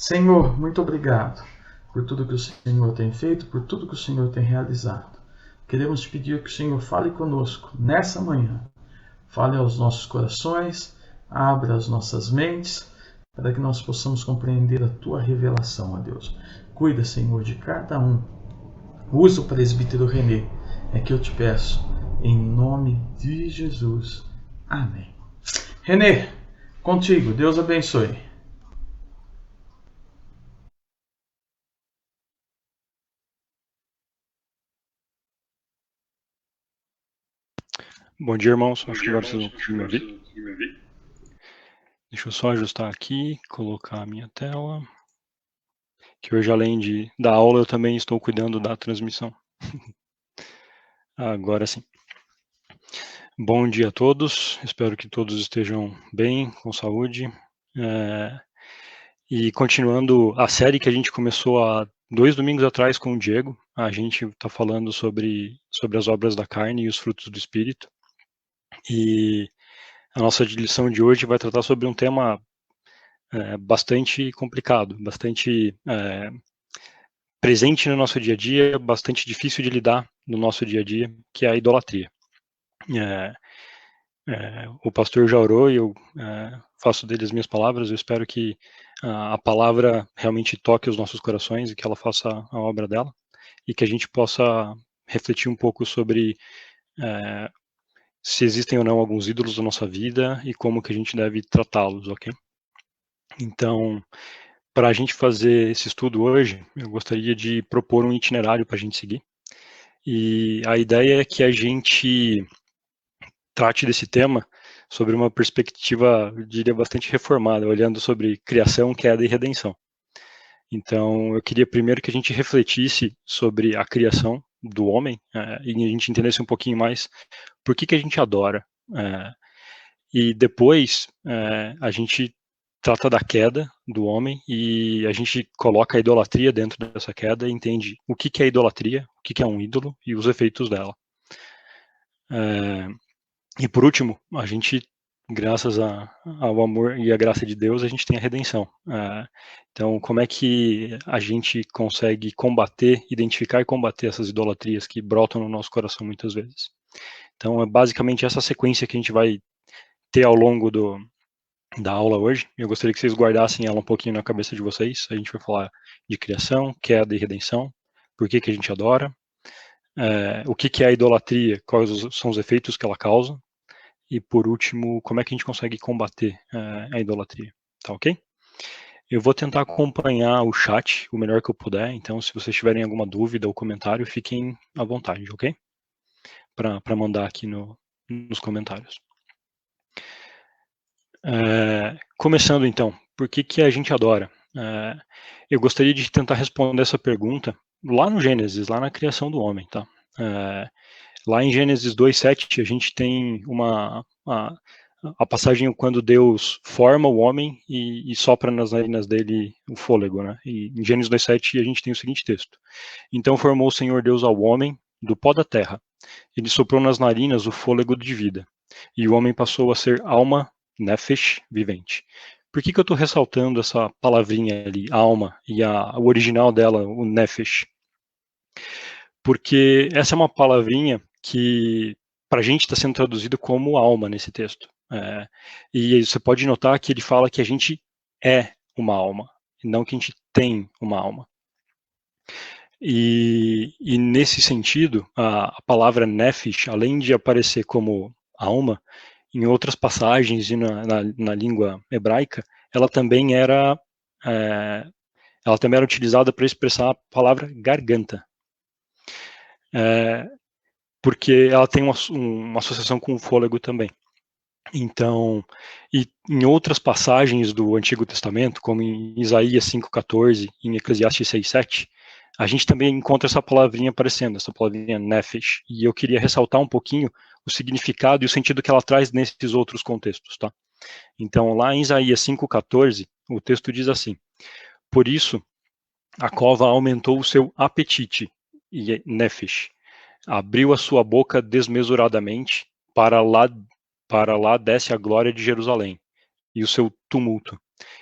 Senhor, muito obrigado por tudo que o Senhor tem feito, por tudo que o Senhor tem realizado. Queremos te pedir que o Senhor fale conosco nessa manhã. Fale aos nossos corações, abra as nossas mentes, para que nós possamos compreender a tua revelação, ó Deus. Cuida, Senhor, de cada um. Usa o presbítero Renê, é que eu te peço, em nome de Jesus. Amém. Renê, contigo, Deus abençoe. Bom dia, irmãos. Acho que agora vocês vão conseguir me ouvir. Deixa eu só ajustar aqui, colocar a minha tela. Que hoje, além da aula, eu também estou cuidando da transmissão. Agora sim. Bom dia a todos. Espero que todos estejam bem, com saúde. E continuando a série que a gente começou há 2 domingos atrás com o Diego, a gente está falando sobre as obras da carne e os frutos do Espírito. E a nossa lição de hoje vai tratar sobre um tema bastante complicado, bastante presente no nosso dia a dia, bastante difícil de lidar no nosso dia a dia, que é a idolatria. O pastor já orou e eu faço dele as minhas palavras. Eu espero que a palavra realmente toque os nossos corações e que ela faça a obra dela e que a gente possa refletir um pouco sobre se existem ou não alguns ídolos da nossa vida e como que a gente deve tratá-los, ok? Então, para a gente fazer esse estudo hoje, eu gostaria de propor um itinerário para a gente seguir. E a ideia é que a gente trate desse tema sobre uma perspectiva, eu diria, bastante reformada, olhando sobre criação, queda e redenção. Então, eu queria primeiro que a gente refletisse sobre a criação do homem e a gente entendesse um pouquinho mais por que a gente adora. E depois a gente trata da queda do homem e a gente coloca a idolatria dentro dessa queda e entende o que é idolatria, o que é um ídolo e os efeitos dela. E por último, a gente, graças ao amor e à graça de Deus, a gente tem a redenção. Então, como é que a gente consegue combater, identificar e combater essas idolatrias que brotam no nosso coração muitas vezes? Então, é basicamente essa sequência que a gente vai ter ao longo da aula hoje. Eu gostaria que vocês guardassem ela um pouquinho na cabeça de vocês. A gente vai falar de criação, queda e redenção, por que a gente adora, o que é a idolatria, quais são os efeitos que ela causa, e por último, como é que a gente consegue combater a idolatria, tá ok? Eu vou tentar acompanhar o chat o melhor que eu puder, então se vocês tiverem alguma dúvida ou comentário, fiquem à vontade, ok? Para mandar aqui nos comentários. Começando então, por que a gente adora? Eu gostaria de tentar responder essa pergunta lá no Gênesis, lá na criação do homem, tá? Lá em Gênesis 2:7 a gente tem a passagem quando Deus forma o homem e sopra nas narinas dele o fôlego, né? E em Gênesis 2:7 a gente tem o seguinte texto: então formou o Senhor Deus ao homem do pó da terra, ele soprou nas narinas o fôlego de vida, e o homem passou a ser alma, nefesh, vivente. Por que eu estou ressaltando essa palavrinha ali, alma, e o original dela, o nefesh? Porque essa é uma palavrinha que para a gente está sendo traduzida como alma nesse texto. E você pode notar que ele fala que a gente é uma alma, e não que a gente tem uma alma. E nesse sentido, a palavra nefesh, além de aparecer como alma, em outras passagens e na língua hebraica, ela também era utilizada para expressar a palavra garganta. Porque ela tem uma associação com o fôlego também. Então, e em outras passagens do Antigo Testamento, como em Isaías 5:14, em Eclesiastes 6:7, a gente também encontra essa palavrinha aparecendo, essa palavrinha nefesh, e eu queria ressaltar um pouquinho o significado e o sentido que ela traz nesses outros contextos, tá? Então, lá em Isaías 5:14, o texto diz assim: por isso, a cova aumentou o seu apetite, e nefesh, abriu a sua boca desmesuradamente, para lá desce a glória de Jerusalém, e o seu tumulto,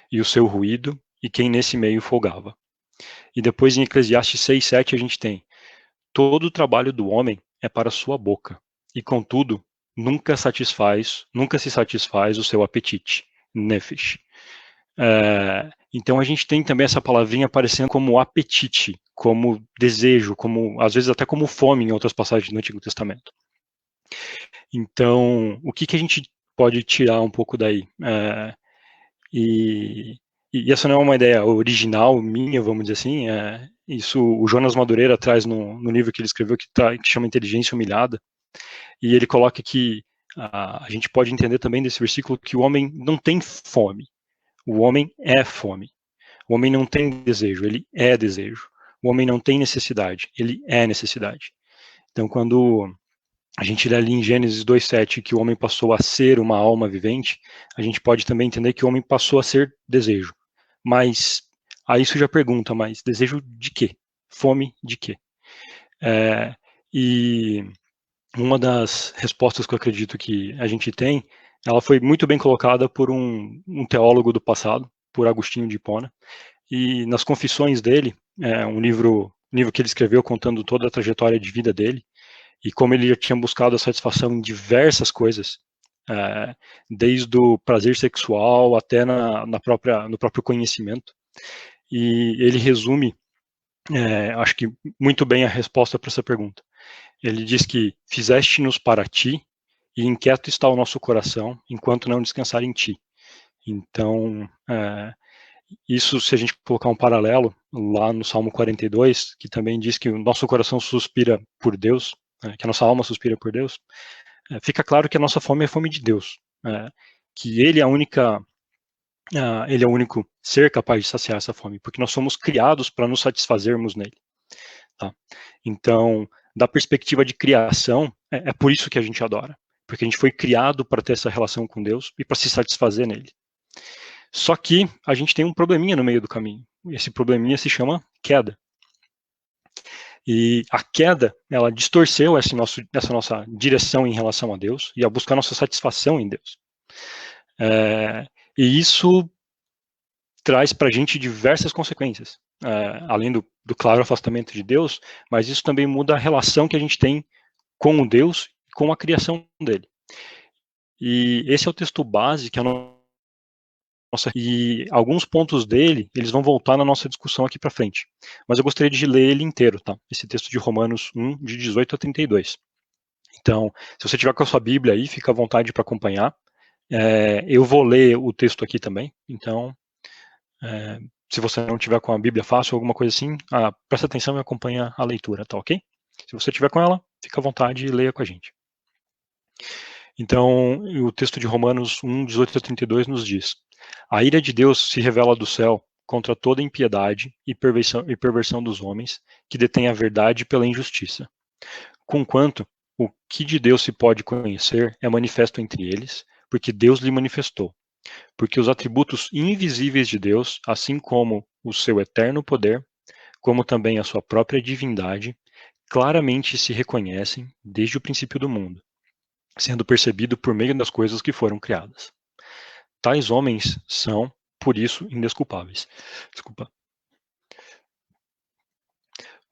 e o seu ruído, e quem nesse meio folgava. E depois em Eclesiastes 6:7 a gente tem: todo o trabalho do homem é para a sua boca, e contudo nunca se satisfaz o seu apetite, nefesh. Então a gente tem também essa palavrinha aparecendo como apetite, como desejo, como às vezes até como fome em outras passagens do Antigo Testamento. Então, o que a gente pode tirar um pouco daí? E essa não é uma ideia original minha, vamos dizer assim. Isso o Jonas Madureira traz no livro que ele escreveu, que chama Inteligência Humilhada, e ele coloca que a gente pode entender também desse versículo que o homem não tem fome, o homem é fome. O homem não tem desejo, ele é desejo. O homem não tem necessidade, ele é necessidade. Então, quando a gente lê ali em Gênesis 2:7 que o homem passou a ser uma alma vivente, a gente pode também entender que o homem passou a ser desejo. Mas aí isso já pergunta, mas desejo de quê? Fome de quê? E uma das respostas que eu acredito que a gente tem, ela foi muito bem colocada por um teólogo do passado, por Agostinho de Hipona, e nas Confissões dele, um livro que ele escreveu contando toda a trajetória de vida dele, e como ele já tinha buscado a satisfação em diversas coisas, desde o prazer sexual até no próprio conhecimento. E ele resume, acho que muito bem a resposta para essa pergunta. Ele diz que fizeste-nos para ti, e inquieto está o nosso coração, enquanto não descansar em ti. Então, isso, se a gente colocar um paralelo lá no Salmo 42, que também diz que o nosso coração suspira por Deus, que a nossa alma suspira por Deus, fica claro que a nossa fome é fome de Deus, que Ele é Ele é o único ser capaz de saciar essa fome, porque nós somos criados para nos satisfazermos nele. Tá? Então, da perspectiva de criação, é por isso que a gente adora, porque a gente foi criado para ter essa relação com Deus e para se satisfazer nele. Só que a gente tem um probleminha no meio do caminho. Esse probleminha se chama queda. E a queda, ela distorceu essa nossa direção em relação a Deus e a buscar nossa satisfação em Deus. E isso traz para a gente diversas consequências, além do claro afastamento de Deus, mas isso também muda a relação que a gente tem com o Deus e com a criação dele. E esse é o texto base que a e alguns pontos dele, eles vão voltar na nossa discussão aqui para frente. Mas eu gostaria de ler ele inteiro, tá? Esse texto de Romanos 1, de 18 a 32. Então, se você tiver com a sua Bíblia aí, fica à vontade para acompanhar. Eu vou ler o texto aqui também, então, se você não tiver com a Bíblia fácil, alguma coisa assim, presta atenção e acompanha a leitura, tá ok? Se você tiver com ela, fica à vontade e leia com a gente. Então, o texto de Romanos 1, 18 a 32 nos diz: a ira de Deus se revela do céu contra toda impiedade e perversão dos homens, que detêm a verdade pela injustiça. Conquanto o que de Deus se pode conhecer é manifesto entre eles, porque Deus lhe manifestou. Porque os atributos invisíveis de Deus, assim como o seu eterno poder, como também a sua própria divindade, claramente se reconhecem desde o princípio do mundo, sendo percebido por meio das coisas que foram criadas. Tais homens são, por isso, indesculpáveis. Desculpa.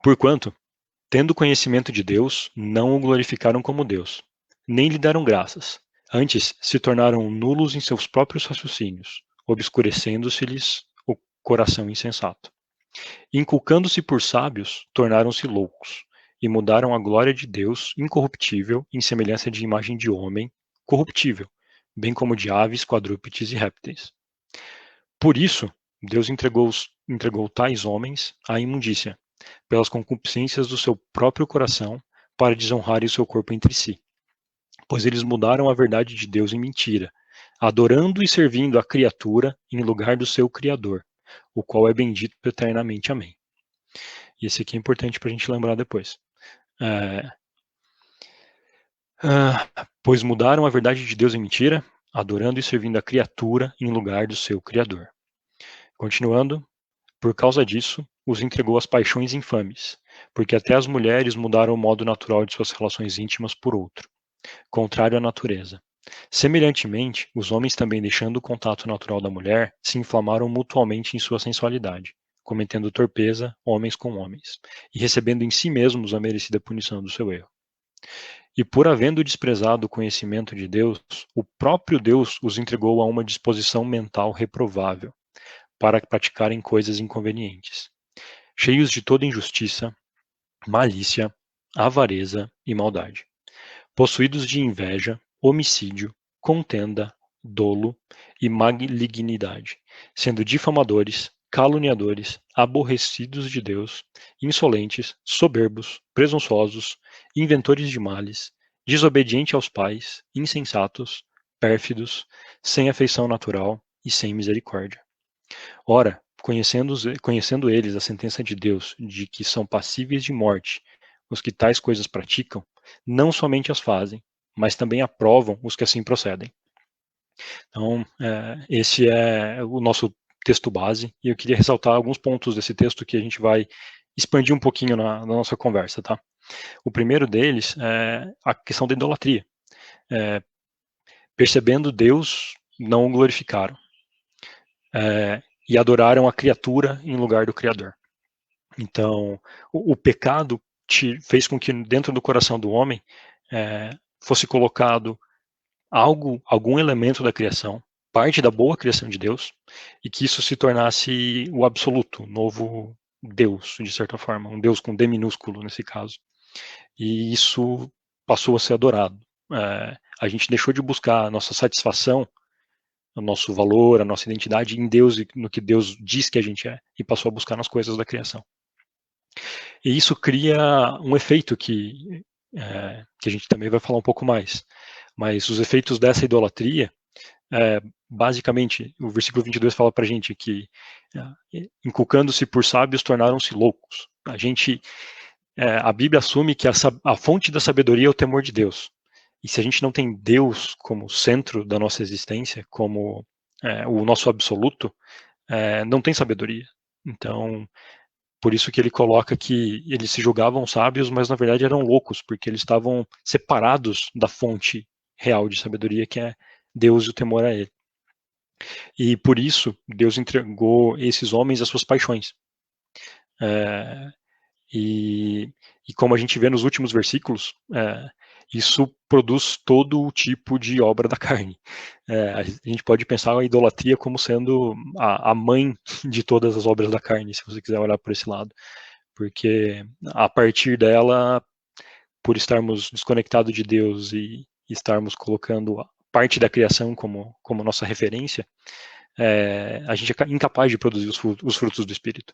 Porquanto, tendo conhecimento de Deus, não o glorificaram como Deus, nem lhe deram graças. Antes, se tornaram nulos em seus próprios raciocínios, obscurecendo-se-lhes o coração insensato. Inculcando-se por sábios, tornaram-se loucos, e mudaram a glória de Deus incorruptível em semelhança de imagem de homem corruptível, bem como de aves, quadrúpedes e répteis. Por isso, Deus entregou tais homens à imundícia, pelas concupiscências do seu próprio coração, para desonrarem o seu corpo entre si. Pois eles mudaram a verdade de Deus em mentira, adorando e servindo a criatura em lugar do seu Criador, o qual é bendito eternamente. Amém. E esse aqui é importante para a gente lembrar depois. Pois mudaram a verdade de Deus em mentira, adorando e servindo a criatura em lugar do seu Criador. Continuando, por causa disso, os entregou às paixões infames, porque até as mulheres mudaram o modo natural de suas relações íntimas por outro, contrário à natureza, Semelhantemente, os homens também, deixando o contato natural da mulher, se inflamaram mutuamente em sua sensualidade, cometendo torpeza homens com homens, e recebendo em si mesmos a merecida punição do seu erro. E por havendo desprezado o conhecimento de Deus, o próprio Deus os entregou a uma disposição mental reprovável, para praticarem coisas inconvenientes, cheios de toda injustiça, malícia, avareza e maldade, possuídos de inveja, homicídio, contenda, dolo e malignidade, sendo difamadores, caluniadores, aborrecidos de Deus, insolentes, soberbos, presunçosos, inventores de males, desobedientes aos pais, insensatos, pérfidos, sem afeição natural e sem misericórdia. Ora, conhecendo eles a sentença de Deus, de que são passíveis de morte os que tais coisas praticam, não somente as fazem, mas também aprovam os que assim procedem. Então, esse é o nosso texto base, e eu queria ressaltar alguns pontos desse texto que a gente vai expandir um pouquinho na nossa conversa, tá? O primeiro deles é a questão da idolatria. Percebendo Deus, não o glorificaram. E adoraram a criatura em lugar do Criador. Então, o pecado fez com que dentro do coração do homem fosse colocado algum elemento da criação, parte da boa criação de Deus, e que isso se tornasse o absoluto, o novo Deus, de certa forma, um Deus com D minúsculo nesse caso. E isso passou a ser adorado. A gente deixou de buscar a nossa satisfação, o nosso valor, a nossa identidade em Deus e no que Deus diz que a gente é, e passou a buscar nas coisas da criação. E isso cria um efeito que a gente também vai falar um pouco mais. Mas os efeitos dessa idolatria, basicamente, o versículo 22 fala pra gente que, inculcando-se por sábios, tornaram-se loucos. A Bíblia assume que a fonte da sabedoria é o temor de Deus. E se a gente não tem Deus como centro da nossa existência, como o nosso absoluto, não tem sabedoria. Então, por isso que ele coloca que eles se julgavam sábios, mas na verdade eram loucos, porque eles estavam separados da fonte real de sabedoria, que é Deus e o temor a ele. E por isso, Deus entregou esses homens às suas paixões. E como a gente vê nos últimos versículos, isso produz todo o tipo de obra da carne. A gente pode pensar a idolatria como sendo a mãe de todas as obras da carne, se você quiser olhar por esse lado. Porque a partir dela, por estarmos desconectados de Deus e estarmos colocando parte da criação como nossa referência, a gente é incapaz de produzir os frutos do Espírito.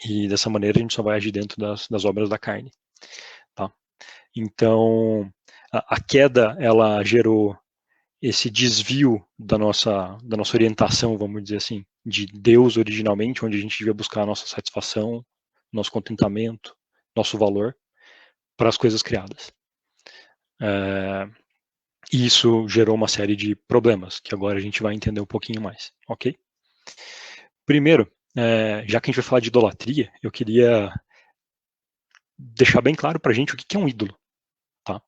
E dessa maneira a gente só vai agir dentro das obras da carne. Tá? Então, a queda, ela gerou esse desvio da nossa orientação, vamos dizer assim, de Deus originalmente, onde a gente devia buscar a nossa satisfação, nosso contentamento, nosso valor, para as coisas criadas. E isso gerou uma série de problemas, que agora a gente vai entender um pouquinho mais, ok? Primeiro, já que a gente vai falar de idolatria, eu queria deixar bem claro para a gente o que é um ídolo. Tá?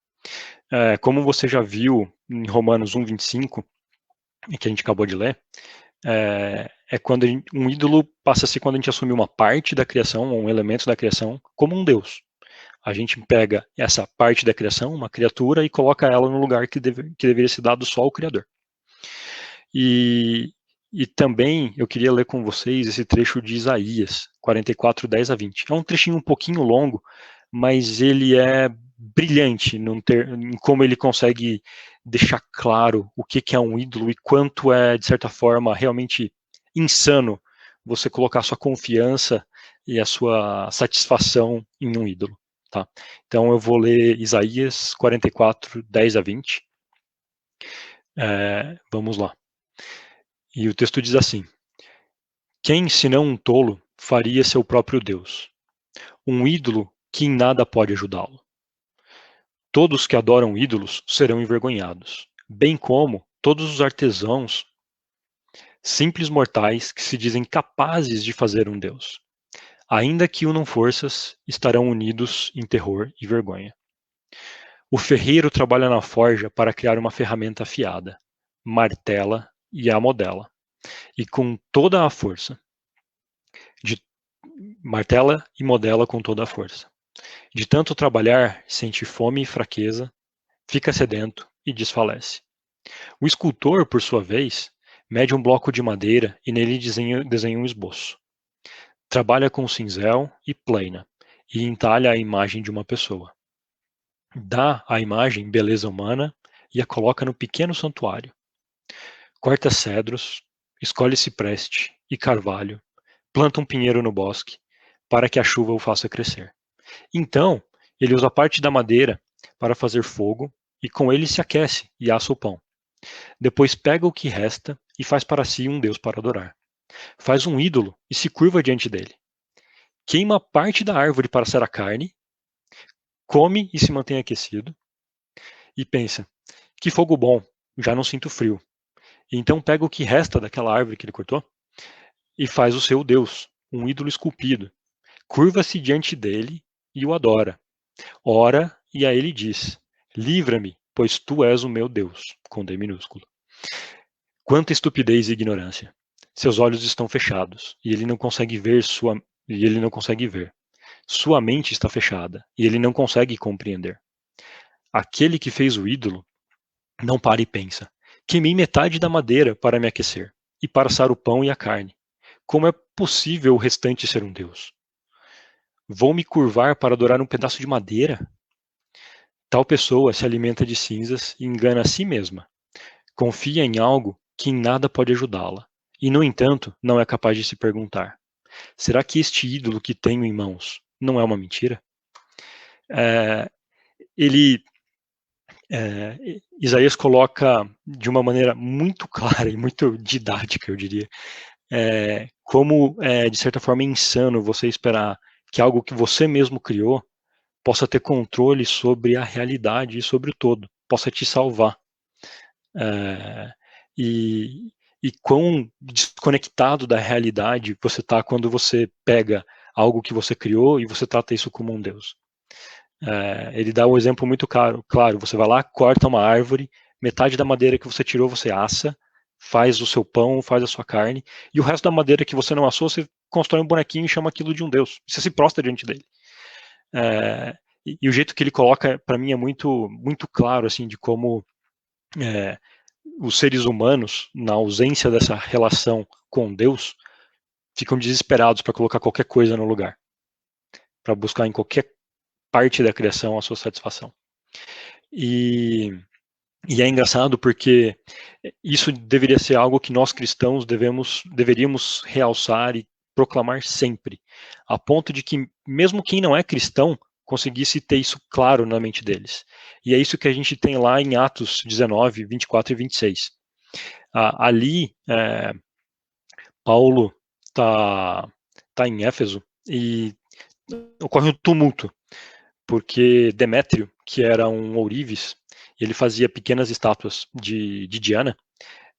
Como você já viu em Romanos 1:25, que a gente acabou de ler, quando um ídolo passa a ser quando a gente assume uma parte da criação, ou um elemento da criação, como um Deus. A gente pega essa parte da criação, uma criatura, e coloca ela no lugar que deveria ser dado só ao Criador. E também eu queria ler com vocês esse trecho de Isaías 44:10-20. É um trechinho um pouquinho longo, mas ele é brilhante em como ele consegue deixar claro o que é um ídolo e quanto é, de certa forma, realmente insano você colocar sua confiança e a sua satisfação em um ídolo. Tá? Então eu vou ler Isaías 44:10-20. Vamos lá. E o texto diz assim: quem, senão um tolo, faria seu próprio Deus? Um ídolo que em nada pode ajudá-lo. Todos que adoram ídolos serão envergonhados, bem como todos os artesãos, simples mortais que se dizem capazes de fazer um Deus. Ainda que unam forças, estarão unidos em terror e vergonha. O ferreiro trabalha na forja para criar uma ferramenta afiada, martela e a modela, e com toda a força. Martela e modela com toda a força. De tanto trabalhar, sente fome e fraqueza, fica sedento e desfalece. O escultor, por sua vez, mede um bloco de madeira e nele desenha um esboço. Trabalha com cinzel e plana, e entalha a imagem de uma pessoa. Dá à imagem beleza humana e a coloca no pequeno santuário. Corta cedros, escolhe cipreste e carvalho, planta um pinheiro no bosque, para que a chuva o faça crescer. Então, ele usa parte da madeira para fazer fogo, e com ele se aquece e assa o pão. Depois pega o que resta e faz para si um deus para adorar. Faz um ídolo e se curva diante dele. Queima parte da árvore para assar a carne, come e se mantém aquecido, e pensa, que fogo bom, já não sinto frio. E então pega o que resta daquela árvore que ele cortou e faz o seu deus, um ídolo esculpido. Curva-se diante dele e o adora. Ora, e a ele diz, livra-me, pois tu és o meu Deus, com D minúsculo. Quanta estupidez e ignorância. Seus olhos estão fechados, e ele não consegue ver Sua mente está fechada, e ele não consegue compreender. Aquele que fez o ídolo não para e pensa. Queimei metade da madeira para me aquecer, e para assar o pão e a carne. Como é possível o restante ser um Deus? Vou me curvar para adorar um pedaço de madeira? Tal pessoa se alimenta de cinzas e engana a si mesma. Confia em algo que em nada pode ajudá-la, e no entanto não é capaz de se perguntar, será que este ídolo que tenho em mãos não é uma mentira? Isaías coloca de uma maneira muito clara e muito didática, eu diria, como de certa forma é insano você esperar que algo que você mesmo criou possa ter controle sobre a realidade e sobre o todo, possa te salvar. E quão desconectado da realidade você está quando você pega algo que você criou e você trata isso como um Deus. Ele dá um exemplo muito claro, você vai lá, corta uma árvore, metade da madeira que você tirou você assa, faz o seu pão, faz a sua carne, e o resto da madeira que você não assou, você constrói um bonequinho e chama aquilo de um Deus, você se prostra diante dele. E o jeito que ele coloca, para mim, é muito, muito claro, assim, de como os seres humanos, na ausência dessa relação com Deus, ficam desesperados para colocar qualquer coisa no lugar, para buscar em qualquer parte da criação a sua satisfação. E é engraçado porque isso deveria ser algo que nós cristãos deveríamos realçar e proclamar sempre, a ponto de que mesmo quem não é cristão conseguisse ter isso claro na mente deles. E é isso que a gente tem lá em Atos 19, 24 e 26. Ali, Paulo está em Éfeso e ocorre um tumulto, porque Demétrio, que era um ourives, ele fazia pequenas estátuas de Diana,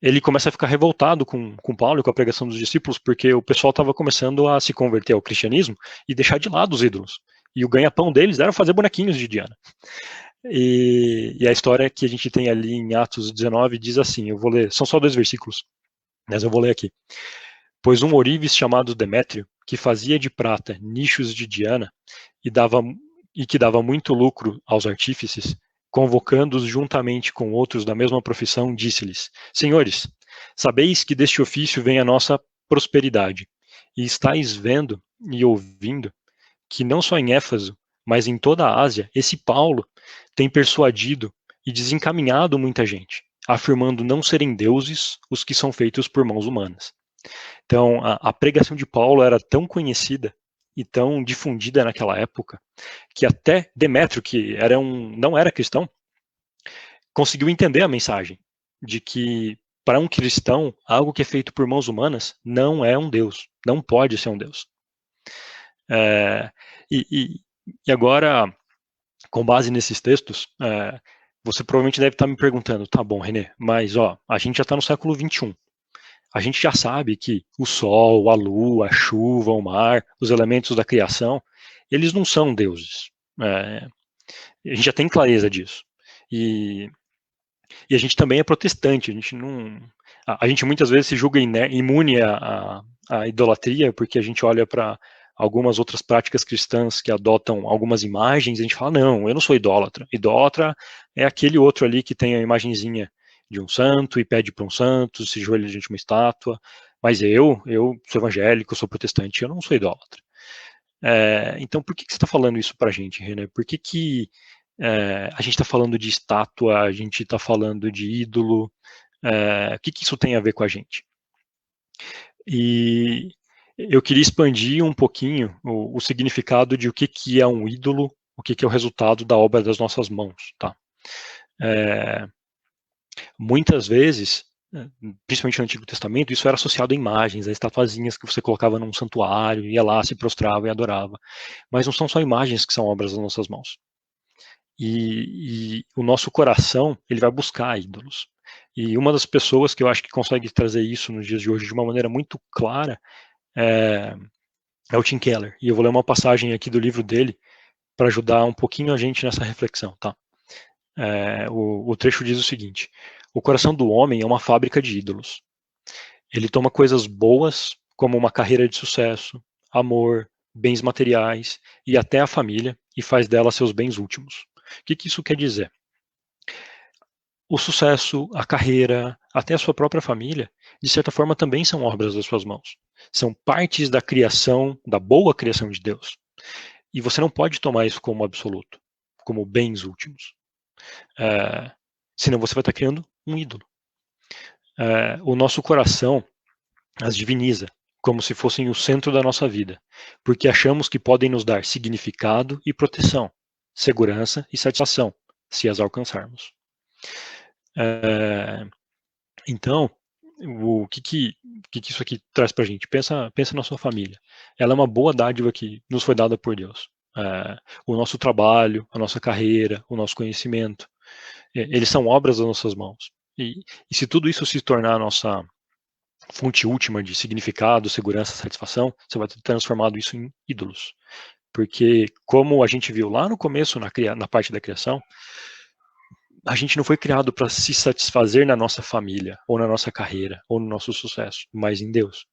ele começa a ficar revoltado com Paulo e com a pregação dos discípulos, porque o pessoal estava começando a se converter ao cristianismo e deixar de lado os ídolos. E o ganha-pão deles era fazer bonequinhos de Diana. E a história que a gente tem ali em Atos 19 diz assim, eu vou ler, são só 2 versículos, mas eu vou ler aqui. Pois um ourives chamado Demétrio, que fazia de prata nichos de Diana e que dava muito lucro aos artífices, convocando-os juntamente com outros da mesma profissão, disse-lhes, senhores, sabeis que deste ofício vem a nossa prosperidade, e estáis vendo e ouvindo que não só em Éfeso, mas em toda a Ásia, esse Paulo tem persuadido e desencaminhado muita gente, afirmando não serem deuses os que são feitos por mãos humanas. Então, a pregação de Paulo era tão conhecida e tão difundida naquela época, que até Demétrio, que não era cristão, conseguiu entender a mensagem de que, para um cristão, algo que é feito por mãos humanas não é um Deus, não pode ser um Deus. E agora, com base nesses textos, você provavelmente deve estar me perguntando, tá bom, René, mas a gente já está no século XXI. A gente já sabe que o sol, a lua, a chuva, o mar, os elementos da criação, eles não são deuses. A gente já tem clareza disso. E a gente também é protestante, a gente não... A gente muitas vezes se julga imune à idolatria, porque a gente olha para algumas outras práticas cristãs que adotam algumas imagens, e a gente fala, não, eu não sou idólatra. Idólatra é aquele outro ali que tem a imagenzinha de um santo e pede para um santo, se joelha diante de uma estátua, mas eu sou evangélico, sou protestante, eu não sou idólatra. Então, por que você está falando isso para a gente, René? Por que a gente está falando de estátua, a gente está falando de ídolo? O que isso tem a ver com a gente? E eu queria expandir um pouquinho o significado de o que é um ídolo, o que é o resultado da obra das nossas mãos, tá? Muitas vezes, principalmente no Antigo Testamento, isso era associado a imagens, a estatuazinhas que você colocava num santuário, ia lá, se prostrava e adorava. Mas não são só imagens que são obras das nossas mãos. E o nosso coração, ele vai buscar ídolos. E uma das pessoas que eu acho que consegue trazer isso nos dias de hoje de uma maneira muito clara é o Tim Keller. E eu vou ler uma passagem aqui do livro dele para ajudar um pouquinho a gente nessa reflexão, tá? O trecho diz o seguinte: o coração do homem é uma fábrica de ídolos. Ele toma coisas boas, como uma carreira de sucesso, amor, bens materiais e até a família, e faz dela seus bens últimos. O que isso quer dizer? O sucesso, a carreira, até a sua própria família, de certa forma também são obras das suas mãos. São partes da criação, da boa criação de Deus. E você não pode tomar isso como absoluto, como bens últimos. Senão você vai estar criando um ídolo. O nosso coração as diviniza, como se fossem o centro da nossa vida, porque achamos que podem nos dar significado e proteção, segurança e satisfação, se as alcançarmos. Então, o que isso aqui traz para a gente? Pensa na sua família. Ela é uma boa dádiva que nos foi dada por Deus. O nosso trabalho, a nossa carreira, o nosso conhecimento, eles são obras das nossas mãos. E se tudo isso se tornar a nossa fonte última de significado, segurança, satisfação, você vai ter transformado isso em ídolos. Porque, como a gente viu lá no começo, na parte da criação, a gente não foi criado para se satisfazer na nossa família, ou na nossa carreira, ou no nosso sucesso, mas em Deus.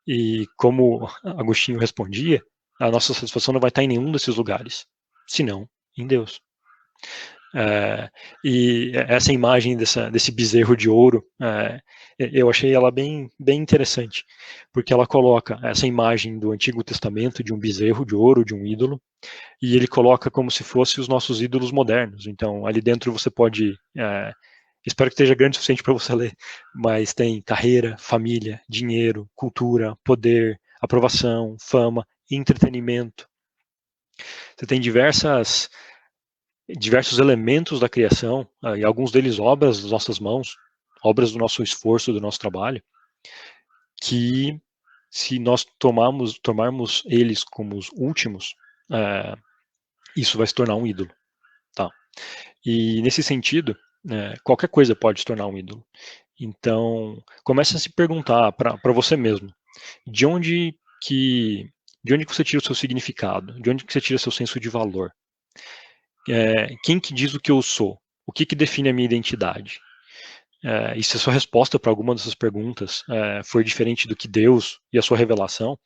E como Agostinho respondia, a nossa satisfação não vai estar em nenhum desses lugares, senão em Deus. E essa imagem desse bezerro de ouro, eu achei ela bem interessante, porque ela coloca essa imagem do Antigo Testamento de um bezerro de ouro, de um ídolo, e ele coloca como se fossem os nossos ídolos modernos. Então, ali dentro você pode, espero que esteja grande o suficiente para você ler, mas tem carreira, família, dinheiro, cultura, poder, aprovação, fama, entretenimento. Você tem diversos elementos da criação, e alguns deles obras das nossas mãos, obras do nosso esforço, do nosso trabalho, que se nós tomarmos eles como os últimos, isso vai se tornar um ídolo. Tá? E nesse sentido, qualquer coisa pode se tornar um ídolo. Então, comece a se perguntar para você mesmo, de onde que você tira o seu significado? De onde que você tira o seu senso de valor? Quem que diz o que eu sou? O que define a minha identidade? E se a sua resposta para alguma dessas perguntas for diferente do que Deus e a sua revelação,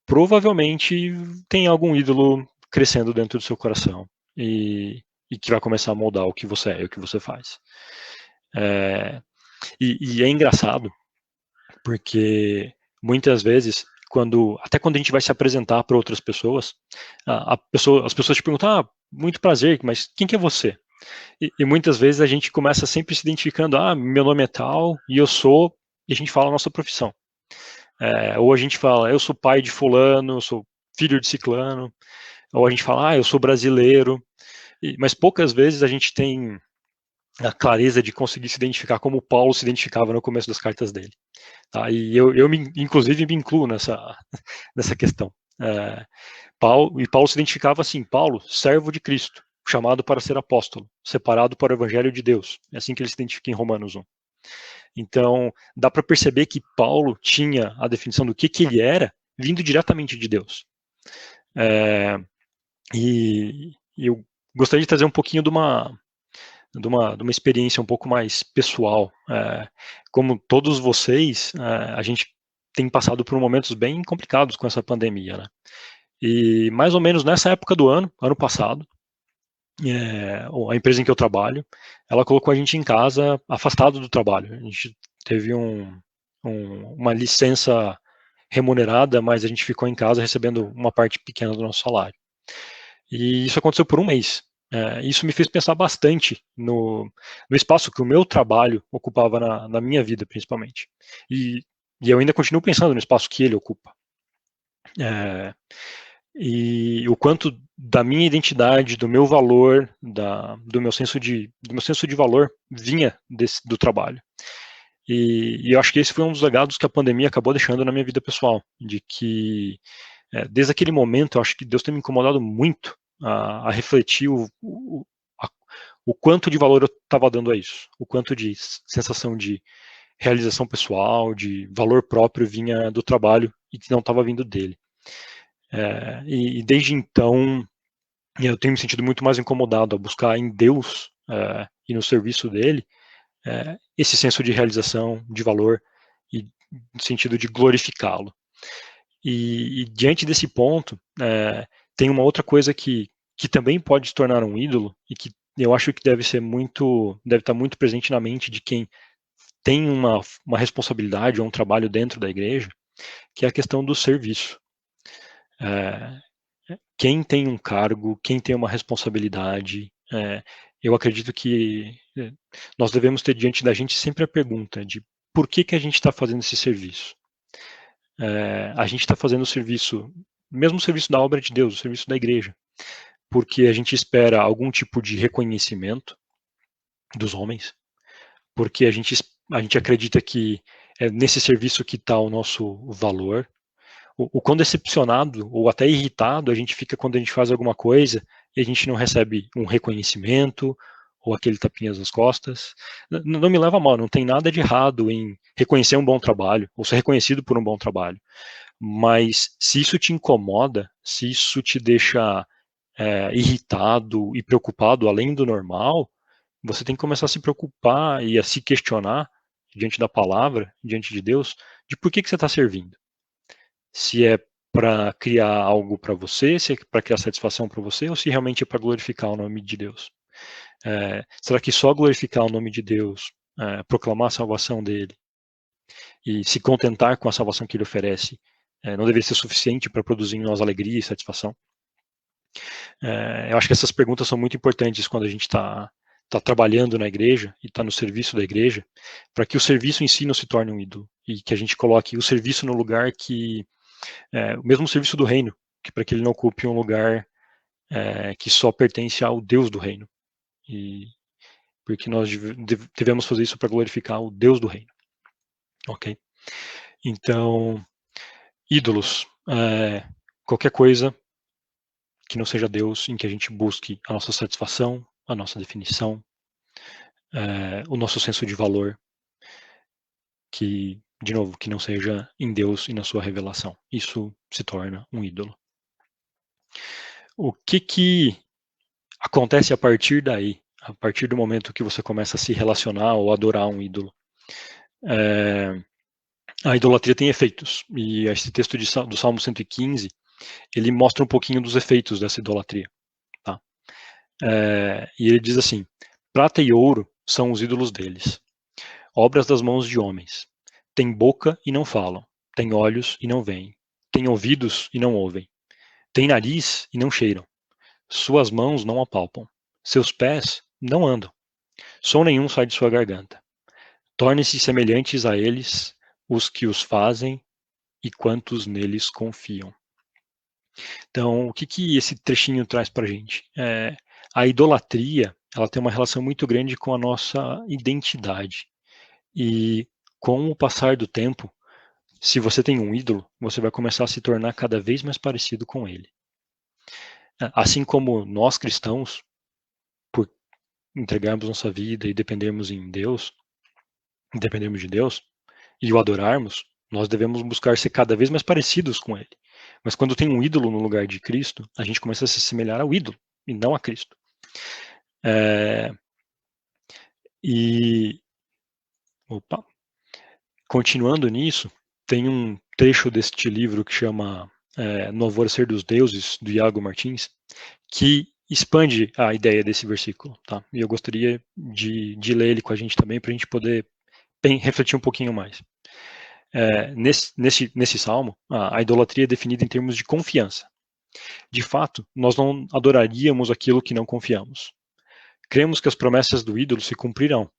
provavelmente tem algum ídolo crescendo dentro do seu coração e que vai começar a moldar o que você é e o que você faz. E é engraçado, porque muitas vezes, até quando a gente vai se apresentar para outras pessoas, as pessoas te perguntam, muito prazer, mas quem que é você? E muitas vezes a gente começa sempre se identificando, meu nome é tal, e eu sou, e a gente fala a nossa profissão. Ou a gente fala, eu sou pai de fulano, eu sou filho de ciclano, ou a gente fala, eu sou brasileiro, mas poucas vezes a gente tem a clareza de conseguir se identificar como Paulo se identificava no começo das cartas dele. Tá? E eu inclusive me incluo nessa questão. Paulo se identificava assim, Paulo, servo de Cristo, chamado para ser apóstolo, separado para o evangelho de Deus. É assim que ele se identifica em Romanos 1. Então, dá para perceber que Paulo tinha a definição do que ele era, vindo diretamente de Deus. E eu gostaria de trazer um pouquinho de uma experiência um pouco mais pessoal. Como todos vocês, a gente tem passado por momentos bem complicados com essa pandemia, né? E mais ou menos nessa época do ano passado, a empresa em que eu trabalho, ela colocou a gente em casa, afastado do trabalho. A gente teve uma licença remunerada, mas a gente ficou em casa recebendo uma parte pequena do nosso salário. E isso aconteceu por um mês. Isso me fez pensar bastante no espaço que o meu trabalho ocupava na minha vida, principalmente. E eu ainda continuo pensando no espaço que ele ocupa. E o quanto da minha identidade, do meu valor, do meu senso de valor vinha do trabalho. E eu acho que esse foi um dos legados que a pandemia acabou deixando na minha vida pessoal, de que desde aquele momento eu acho que Deus tem me incomodado muito a refletir o quanto de valor eu estava dando a isso, o quanto de sensação de realização pessoal, de valor próprio vinha do trabalho e que não estava vindo dele. E desde então eu tenho me sentido muito mais incomodado a buscar em Deus e no serviço dele esse senso de realização, de valor e no sentido de glorificá-lo. E diante desse ponto, tem uma outra coisa que também pode se tornar um ídolo e que eu acho que deve estar muito presente na mente de quem tem uma responsabilidade ou um trabalho dentro da igreja, que é a questão do serviço. Quem tem um cargo, quem tem uma responsabilidade, eu acredito que nós devemos ter diante da gente sempre a pergunta de por que a gente está fazendo esse serviço. A gente está fazendo o serviço, mesmo o serviço da obra de Deus, o serviço da igreja, porque a gente espera algum tipo de reconhecimento dos homens, porque a gente acredita que é nesse serviço que está o nosso valor. O quão decepcionado ou até irritado a gente fica quando a gente faz alguma coisa e a gente não recebe um reconhecimento ou aquele tapinha nas costas. Não me leva a mal, não tem nada de errado em reconhecer um bom trabalho ou ser reconhecido por um bom trabalho. Mas se isso te incomoda, se isso te deixa irritado e preocupado além do normal, você tem que começar a se preocupar e a se questionar diante da palavra, diante de Deus, de por que você está servindo. Se é para criar algo para você, se é para criar satisfação para você, ou se realmente é para glorificar o nome de Deus. Será que só glorificar o nome de Deus, proclamar a salvação dele e se contentar com a salvação que ele oferece, não deveria ser suficiente para produzir em nós alegria e satisfação? Eu acho que essas perguntas são muito importantes quando a gente está trabalhando na igreja e está no serviço da igreja, para que o serviço em si não se torne um ídolo e que a gente coloque o serviço no lugar que o mesmo serviço do reino, para que ele não ocupe um lugar que só pertence ao Deus do reino. E porque nós devemos fazer isso para glorificar o Deus do reino. Ok? Então, ídolos. Qualquer coisa que não seja Deus, em que a gente busque a nossa satisfação, a nossa definição, o nosso senso de valor, que, de novo, que não seja em Deus e na sua revelação. Isso se torna um ídolo. O que acontece a partir daí? A partir do momento que você começa a se relacionar ou adorar um ídolo? A idolatria tem efeitos. E esse texto do Salmo 115, ele mostra um pouquinho dos efeitos dessa idolatria. Tá? E ele diz assim: prata e ouro são os ídolos deles, obras das mãos de homens. Tem boca e não falam, tem olhos e não veem, tem ouvidos e não ouvem, tem nariz e não cheiram, suas mãos não apalpam, seus pés não andam, som nenhum sai de sua garganta. Tornem-se semelhantes a eles os que os fazem e quantos neles confiam. Então, o que esse trechinho traz para a gente? A idolatria, ela tem uma relação muito grande com a nossa identidade. E com o passar do tempo, se você tem um ídolo, você vai começar a se tornar cada vez mais parecido com ele. Assim como nós cristãos, por entregarmos nossa vida e dependermos de Deus, e o adorarmos, nós devemos buscar ser cada vez mais parecidos com ele. Mas quando tem um ídolo no lugar de Cristo, a gente começa a se assemelhar ao ídolo, e não a Cristo. Continuando nisso, tem um trecho deste livro que chama No Alvorecer dos Deuses, do Iago Martins, que expande a ideia desse versículo, tá? E eu gostaria de ler ele com a gente também, para a gente poder refletir um pouquinho mais. Nesse salmo, a idolatria é definida em termos de confiança. De fato, nós não adoraríamos aquilo que não confiamos. Cremos que as promessas do ídolo se cumprirão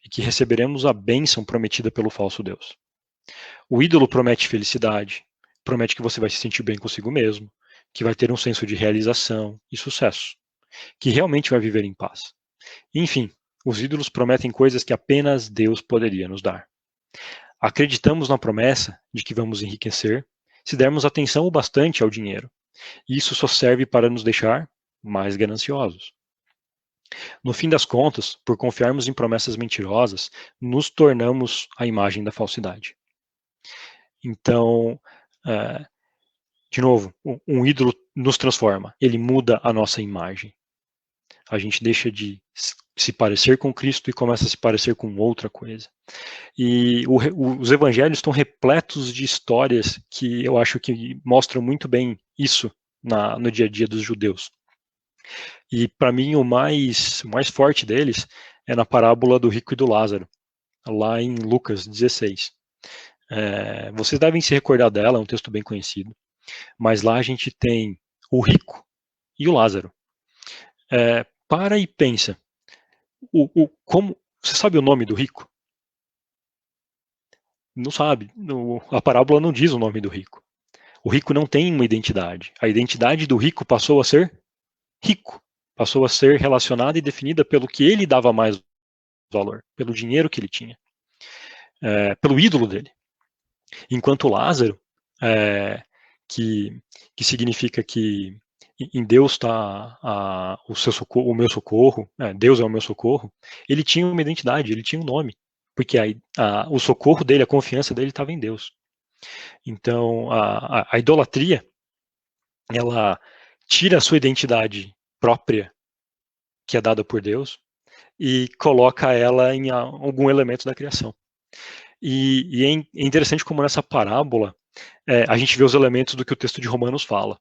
e que receberemos a bênção prometida pelo falso Deus. O ídolo promete felicidade, promete que você vai se sentir bem consigo mesmo, que vai ter um senso de realização e sucesso, que realmente vai viver em paz. Enfim, os ídolos prometem coisas que apenas Deus poderia nos dar. Acreditamos na promessa de que vamos enriquecer se dermos atenção o bastante ao dinheiro, e isso só serve para nos deixar mais gananciosos. No fim das contas, por confiarmos em promessas mentirosas, nos tornamos a imagem da falsidade. Então, de novo, um ídolo nos transforma, ele muda a nossa imagem. A gente deixa de se parecer com Cristo e começa a se parecer com outra coisa. E os evangelhos estão repletos de histórias que eu acho que mostram muito bem isso no dia a dia dos judeus. E para mim o mais forte deles é na parábola do rico e do Lázaro, lá em Lucas 16. Vocês devem se recordar dela, é um texto bem conhecido. Mas lá a gente tem o rico e o Lázaro. Para e pensa. Como você sabe o nome do rico? Não sabe. A parábola não diz o nome do rico. O rico não tem uma identidade. A identidade do rico passou a ser rico. Passou a ser relacionada e definida pelo que ele dava mais valor, pelo dinheiro que ele tinha, pelo ídolo dele. Enquanto Lázaro, que significa que em Deus está o meu socorro, Deus é o meu socorro, ele tinha uma identidade, ele tinha um nome, porque o socorro dele, a confiança dele estava em Deus. Então, a idolatria, ela tira a sua identidade própria, que é dada por Deus, e coloca ela em algum elemento da criação. E é interessante como nessa parábola a gente vê os elementos do que o texto de Romanos fala,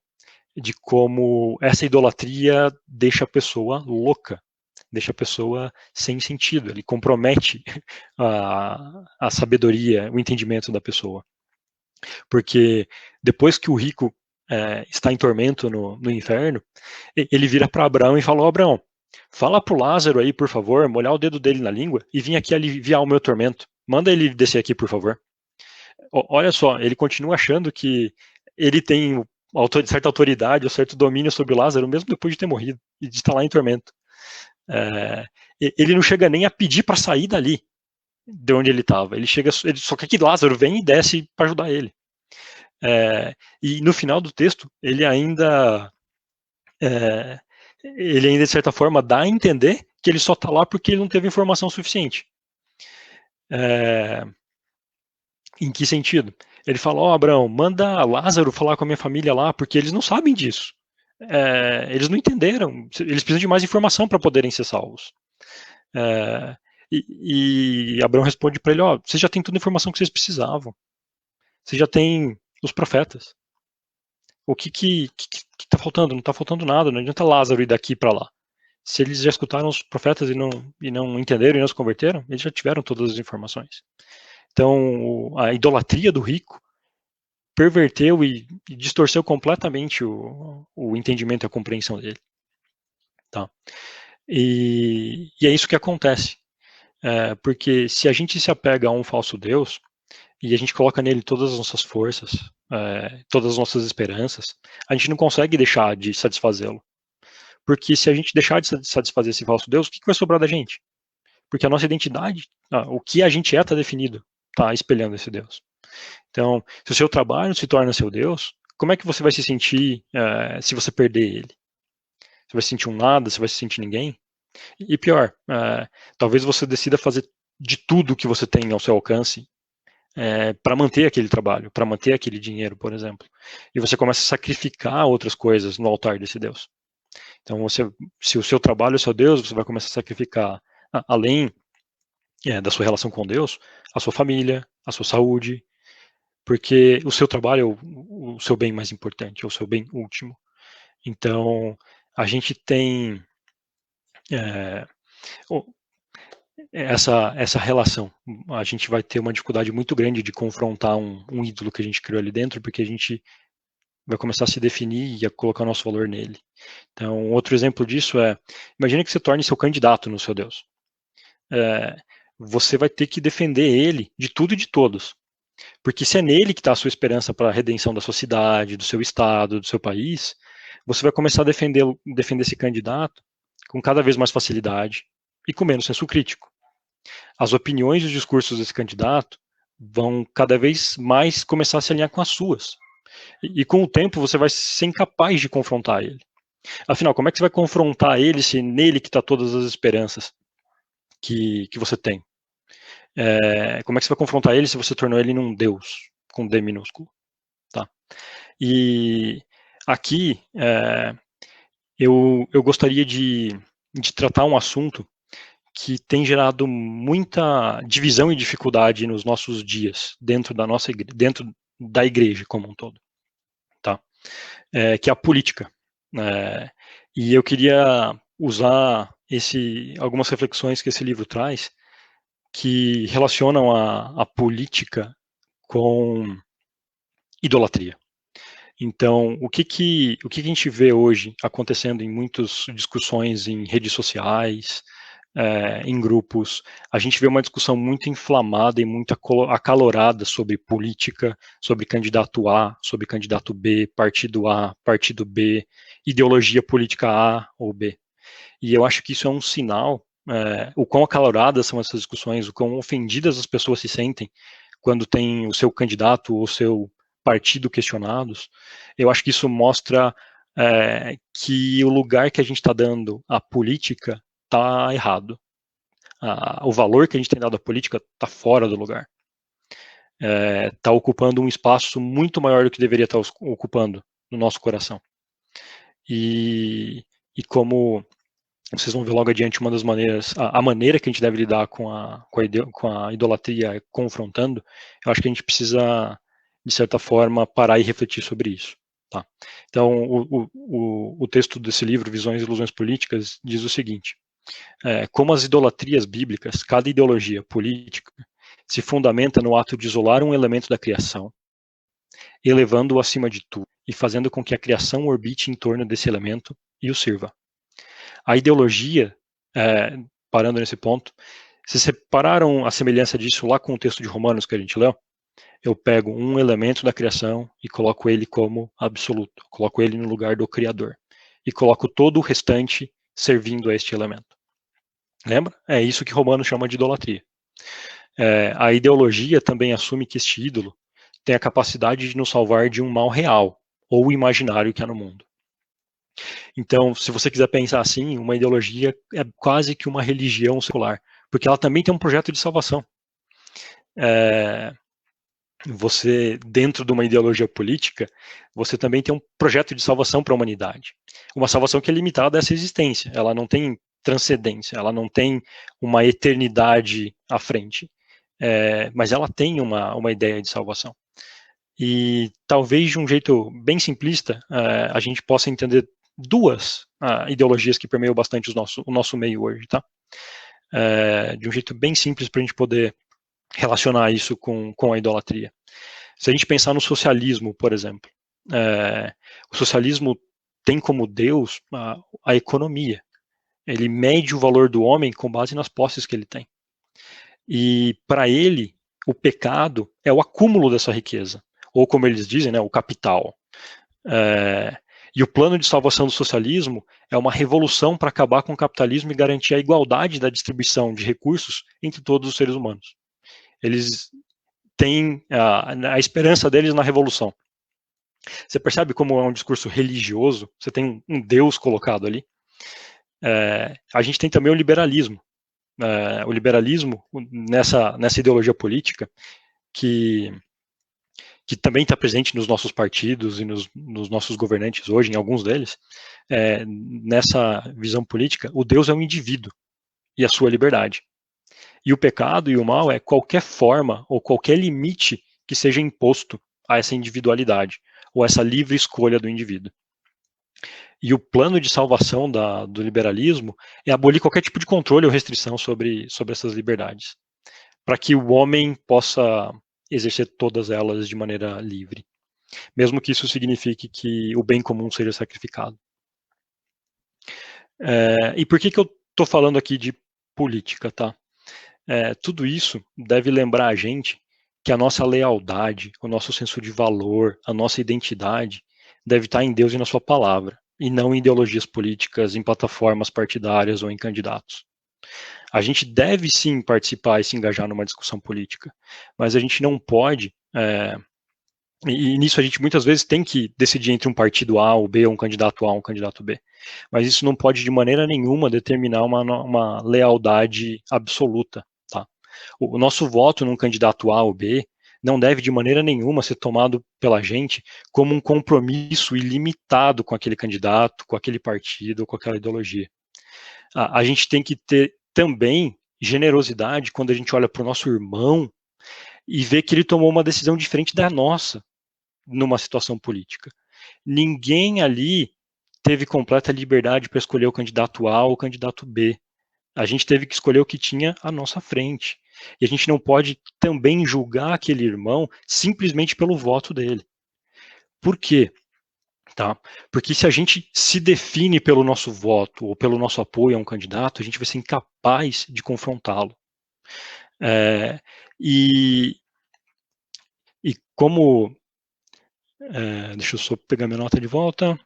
de como essa idolatria deixa a pessoa louca, deixa a pessoa sem sentido, ele compromete a sabedoria, o entendimento da pessoa. Porque depois que o rico está em tormento no inferno, ele vira para Abraão e fala: Abraão, fala para o Lázaro aí, por favor, molhar o dedo dele na língua e vir aqui aliviar o meu tormento. Manda ele descer aqui, por favor. Olha só, ele continua achando que ele tem certa autoridade ou certo domínio sobre o Lázaro, mesmo depois de ter morrido e de estar lá em tormento. Ele não chega nem a pedir para sair dali, de onde ele estava. Ele só quer que Lázaro venha e desce para ajudar ele. E no final do texto, ele ainda, de certa forma, dá a entender que ele só está lá porque ele não teve informação suficiente. Em que sentido? Ele fala: Abraão, manda Lázaro falar com a minha família lá, porque eles não sabem disso. Eles não entenderam. Eles precisam de mais informação para poderem ser salvos. E Abraão responde para ele: vocês já têm toda a informação que vocês precisavam. Vocês já têm os profetas. O que está faltando? Não está faltando nada. Não adianta Lázaro ir daqui para lá. Se eles já escutaram os profetas e não entenderam e não se converteram, eles já tiveram todas as informações. Então, a idolatria do rico perverteu e distorceu completamente o entendimento e a compreensão dele. Tá? E é isso que acontece. Porque se a gente se apega a um falso Deus e a gente coloca nele todas as nossas forças, todas as nossas esperanças, a gente não consegue deixar de satisfazê-lo. Porque se a gente deixar de satisfazer esse falso Deus, o que vai sobrar da gente? Porque a nossa identidade, o que a gente está definido, está espelhando esse Deus. Então, se o seu trabalho se torna seu Deus, como é que você vai se sentir se você perder ele? Você vai se sentir um nada? Você vai se sentir ninguém? E pior, talvez você decida fazer de tudo que você tem ao seu alcance para manter aquele trabalho, para manter aquele dinheiro, por exemplo. E você começa a sacrificar outras coisas no altar desse Deus. Então, se o seu trabalho é o seu Deus, você vai começar a sacrificar, além da sua relação com Deus, a sua família, a sua saúde, porque o seu trabalho é o seu bem mais importante, é o seu bem último. Então, a gente tem essa relação. A gente vai ter uma dificuldade muito grande de confrontar um ídolo que a gente criou ali dentro, porque a gente vai começar a se definir e a colocar o nosso valor nele. Então, outro exemplo disso imagine que você torne seu candidato no seu Deus. Você vai ter que defender ele de tudo e de todos. Porque se é nele que está a sua esperança para a redenção da sua cidade, do seu estado, do seu país, você vai começar a defender esse candidato com cada vez mais facilidade e com menos senso crítico. As opiniões e os discursos desse candidato vão cada vez mais começar a se alinhar com as suas. E com o tempo você vai ser incapaz de confrontar ele. Afinal, como é que você vai confrontar ele se é nele que está todas as esperanças que você tem? Como é que você vai confrontar ele se você tornou ele num Deus, com D minúsculo? Tá? E aqui eu gostaria de tratar um assunto que tem gerado muita divisão e dificuldade nos nossos dias, dentro da igreja como um todo, tá? Que é a política. E eu queria usar algumas reflexões que esse livro traz, que relacionam a política com idolatria. Então, o que a gente vê hoje acontecendo em muitas discussões em redes sociais, em grupos, a gente vê uma discussão muito inflamada e muito acalorada sobre política, sobre candidato A, sobre candidato B, partido B, ideologia política A ou B. E eu acho que isso é um sinal, o quão acaloradas são essas discussões, o quão ofendidas as pessoas se sentem quando tem o seu candidato ou o seu partido questionados. Eu acho que isso mostra que o lugar que a gente está dando à política está errado. O valor que a gente tem dado à política está fora do lugar. Está ocupando um espaço muito maior do que deveria estar ocupando no nosso coração. E como vocês vão ver logo adiante, uma das maneiras, a maneira que a gente deve lidar com a idolatria confrontando, eu acho que a gente precisa, de certa forma, parar e refletir sobre isso. Tá? Então, o texto desse livro, Visões e Ilusões Políticas, diz o seguinte: como as idolatrias bíblicas, cada ideologia política se fundamenta no ato de isolar um elemento da criação, elevando-o acima de tudo e fazendo com que a criação orbite em torno desse elemento e o sirva. A ideologia, parando nesse ponto, se separaram a semelhança disso lá com o texto de Romanos que a gente leu, eu pego um elemento da criação e coloco ele como absoluto, coloco ele no lugar do Criador, e coloco todo o restante servindo a este elemento. Lembra? É isso que Romanos chama de idolatria. A ideologia também assume que este ídolo tem a capacidade de nos salvar de um mal real, ou imaginário que há no mundo. Então, se você quiser pensar assim, uma ideologia é quase que uma religião secular, porque ela também tem um projeto de salvação. Você, dentro de uma ideologia política, você também tem um projeto de salvação para a humanidade. Uma salvação que é limitada a essa existência, ela não tem transcendência, ela não tem uma eternidade à frente, mas ela tem uma ideia de salvação. E talvez de um jeito bem simplista, a gente possa entender duas ideologias que permeiam bastante o nosso meio hoje, tá? De um jeito bem simples para a gente poder relacionar isso com a idolatria. Se a gente pensar no socialismo, por exemplo, o socialismo tem como Deus a economia. Ele mede o valor do homem com base nas posses que ele tem. E para ele, o pecado é o acúmulo dessa riqueza, ou como eles dizem, né, o capital. E o plano de salvação do socialismo é uma revolução para acabar com o capitalismo e garantir a igualdade da distribuição de recursos entre todos os seres humanos. Eles têm a esperança deles na revolução. Você percebe como é um discurso religioso? Você tem um Deus colocado ali. A gente tem também o liberalismo. O liberalismo, nessa ideologia política, que que também está presente nos nossos partidos e nos nossos governantes hoje, em alguns deles, nessa visão política, o Deus é um indivíduo e a sua liberdade. E o pecado e o mal é qualquer forma ou qualquer limite que seja imposto a essa individualidade ou essa livre escolha do indivíduo. E o plano de salvação do liberalismo é abolir qualquer tipo de controle ou restrição sobre essas liberdades, para que o homem possa exercer todas elas de maneira livre, mesmo que isso signifique que o bem comum seja sacrificado. E por que eu estou falando aqui de política, tá? Tudo isso deve lembrar a gente que a nossa lealdade, o nosso senso de valor, a nossa identidade deve estar em Deus e na sua palavra, e não em ideologias políticas, em plataformas partidárias ou em candidatos. A gente deve sim participar e se engajar numa discussão política, mas a gente não pode, e nisso a gente muitas vezes tem que decidir entre um partido A ou B, ou um candidato A ou um candidato B, mas isso não pode de maneira nenhuma determinar uma lealdade absoluta. Tá? O nosso voto num candidato A ou B não deve de maneira nenhuma ser tomado pela gente como um compromisso ilimitado com aquele candidato, com aquele partido, com aquela ideologia. A gente tem que ter também generosidade quando a gente olha para o nosso irmão e vê que ele tomou uma decisão diferente da nossa numa situação política. Ninguém ali teve completa liberdade para escolher o candidato A ou o candidato B. A gente teve que escolher o que tinha à nossa frente. E a gente não pode também julgar aquele irmão simplesmente pelo voto dele. Por quê? Tá? Porque se a gente se define pelo nosso voto ou pelo nosso apoio a um candidato, a gente vai ser incapaz de confrontá-lo. E como... deixa eu só pegar minha nota de volta.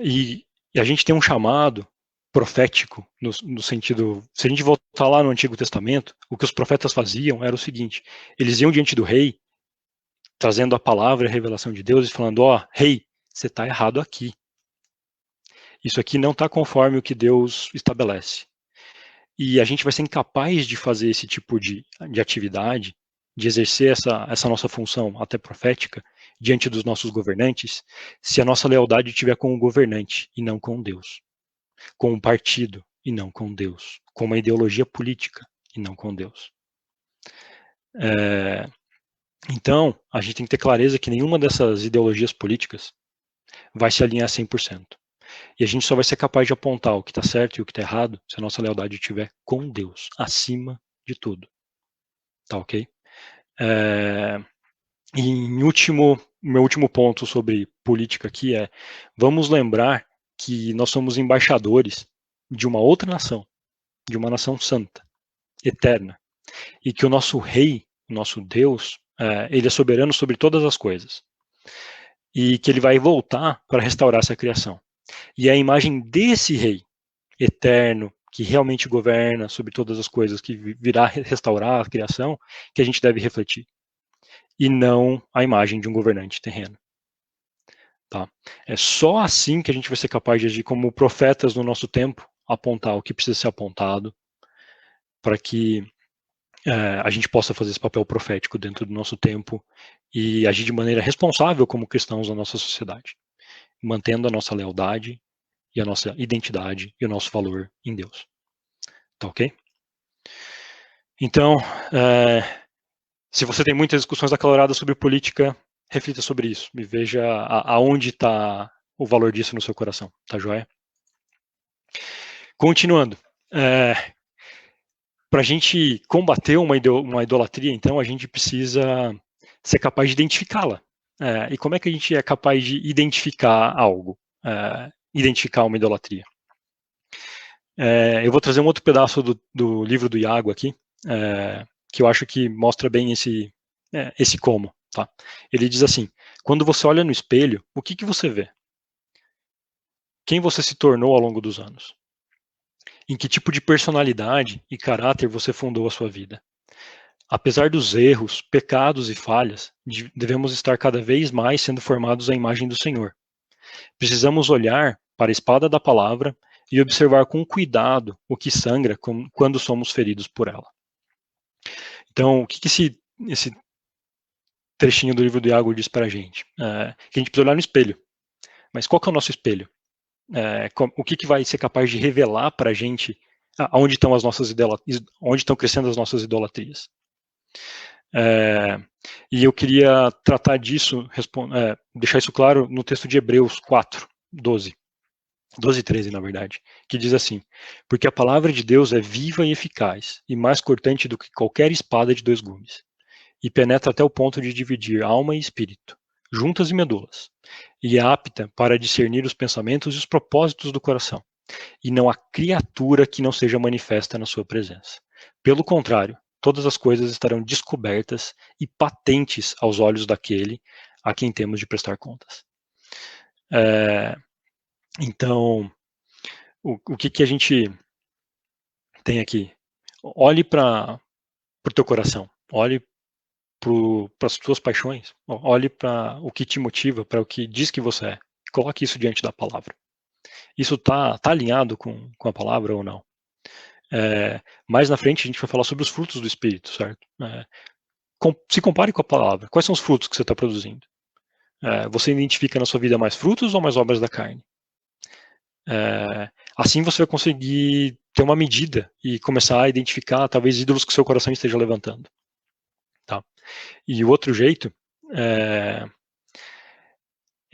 E a gente tem um chamado profético, no sentido, se a gente voltar lá no Antigo Testamento, o que os profetas faziam era o seguinte: eles iam diante do rei, trazendo a palavra e a revelação de Deus, e falando: rei, você está errado aqui. Isso aqui não está conforme o que Deus estabelece. E a gente vai ser incapaz de fazer esse tipo de atividade, de exercer essa nossa função até profética, diante dos nossos governantes, se a nossa lealdade estiver com o governante e não com Deus, com um partido e não com Deus, com uma ideologia política e não com Deus. Então, a gente tem que ter clareza que nenhuma dessas ideologias políticas vai se alinhar 100%. E a gente só vai ser capaz de apontar o que está certo e o que está errado se a nossa lealdade estiver com Deus, acima de tudo. Tá ok? E meu último ponto sobre política aqui vamos lembrar que nós somos embaixadores de uma outra nação, de uma nação santa, eterna, e que o nosso rei, o nosso Deus, ele é soberano sobre todas as coisas, e que ele vai voltar para restaurar essa criação. E é a imagem desse rei eterno, que realmente governa sobre todas as coisas, que virá restaurar a criação, que a gente deve refletir. E não a imagem de um governante terreno. Tá? É só assim que a gente vai ser capaz de agir como profetas no nosso tempo, apontar o que precisa ser apontado, para que a gente possa fazer esse papel profético dentro do nosso tempo e agir de maneira responsável como cristãos na nossa sociedade, mantendo a nossa lealdade e a nossa identidade e o nosso valor em Deus. Tá ok? Então, se você tem muitas discussões acaloradas sobre política, reflita sobre isso e veja aonde está o valor disso no seu coração, tá joia? Continuando, para a gente combater uma idolatria, então, a gente precisa ser capaz de identificá-la. E como é que a gente é capaz de identificar algo, identificar uma idolatria? Eu vou trazer um outro pedaço do livro do Iago aqui, que eu acho que mostra bem esse como. Tá? Ele diz assim: quando você olha no espelho, o que você vê? Quem você se tornou ao longo dos anos? Em que tipo de personalidade e caráter você fundou a sua vida? Apesar dos erros, pecados e falhas, devemos estar cada vez mais sendo formados à imagem do Senhor. Precisamos olhar para a espada da palavra e observar com cuidado o que sangra quando somos feridos por ela. Então, o que esse trechinho do livro do Iago diz para a gente, que a gente precisa olhar no espelho. Mas qual que é o nosso espelho? O que vai ser capaz de revelar para a gente onde estão as nossas onde estão crescendo as nossas idolatrias? E eu queria tratar disso, deixar isso claro no texto de Hebreus 4, 12 e 13, na verdade, que diz assim: porque a palavra de Deus é viva e eficaz, e mais cortante do que qualquer espada de 2 gumes, e penetra até o ponto de dividir alma e espírito, juntas e medulas, e é apta para discernir os pensamentos e os propósitos do coração, e não há criatura que não seja manifesta na sua presença. Pelo contrário, todas as coisas estarão descobertas e patentes aos olhos daquele a quem temos de prestar contas. Então, o que a gente tem aqui? Olhe para o teu coração, olhe para as tuas paixões, olhe para o que te motiva, para o que diz que você é. Coloque isso diante da palavra. Isso tá alinhado com a palavra ou não? Mais na frente a gente vai falar sobre os frutos do Espírito, certo? Se compare com a palavra. Quais são os frutos que você está produzindo? Você identifica na sua vida mais frutos ou mais obras da carne? Assim você vai conseguir ter uma medida e começar a identificar talvez ídolos que o seu coração esteja levantando. Tá? E o outro jeito é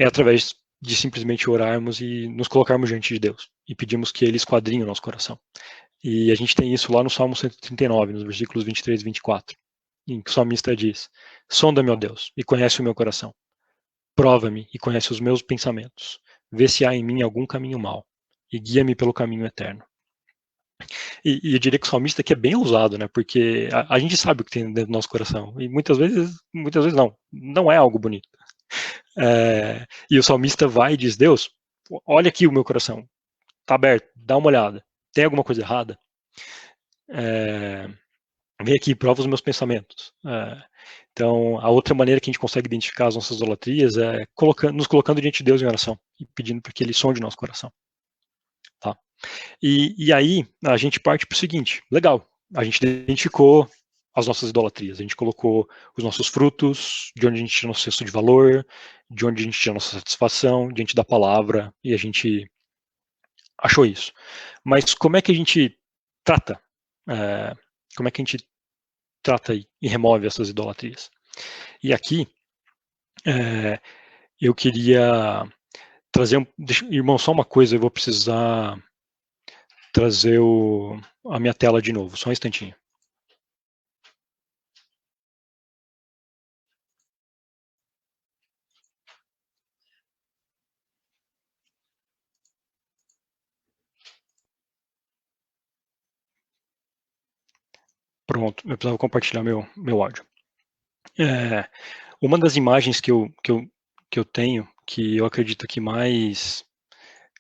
através de simplesmente orarmos e nos colocarmos diante de Deus e pedirmos que Ele esquadrinhe o nosso coração. E a gente tem isso lá no Salmo 139, nos versículos 23 e 24, em que o salmista diz: sonda-me, ó Deus, e conhece o meu coração. Prova-me e conhece os meus pensamentos. Vê se há em mim algum caminho mau e guia-me pelo caminho eterno. E eu diria que o salmista aqui é bem ousado, né? Porque a gente sabe o que tem dentro do nosso coração. E muitas vezes não é algo bonito. E o salmista vai e diz: Deus, olha aqui o meu coração. Tá aberto, dá uma olhada. Tem alguma coisa errada? Vem aqui, prova os meus pensamentos. Então, a outra maneira que a gente consegue identificar as nossas idolatrias é nos colocando diante de Deus em oração e pedindo para que Ele sonde o nosso coração. Tá? E aí, a gente parte para o seguinte: legal, a gente identificou as nossas idolatrias, a gente colocou os nossos frutos, de onde a gente tira nosso senso de valor, de onde a gente tira nossa satisfação, diante da palavra, e a gente achou isso. Mas como é que a gente trata? Como é que a gente trata e remove essas idolatrias? E aqui, eu queria trazer, irmão, só uma coisa, eu vou precisar trazer a minha tela de novo, só um instantinho. Pronto, eu precisava compartilhar meu áudio. Uma das imagens que eu tenho, que eu acredito que mais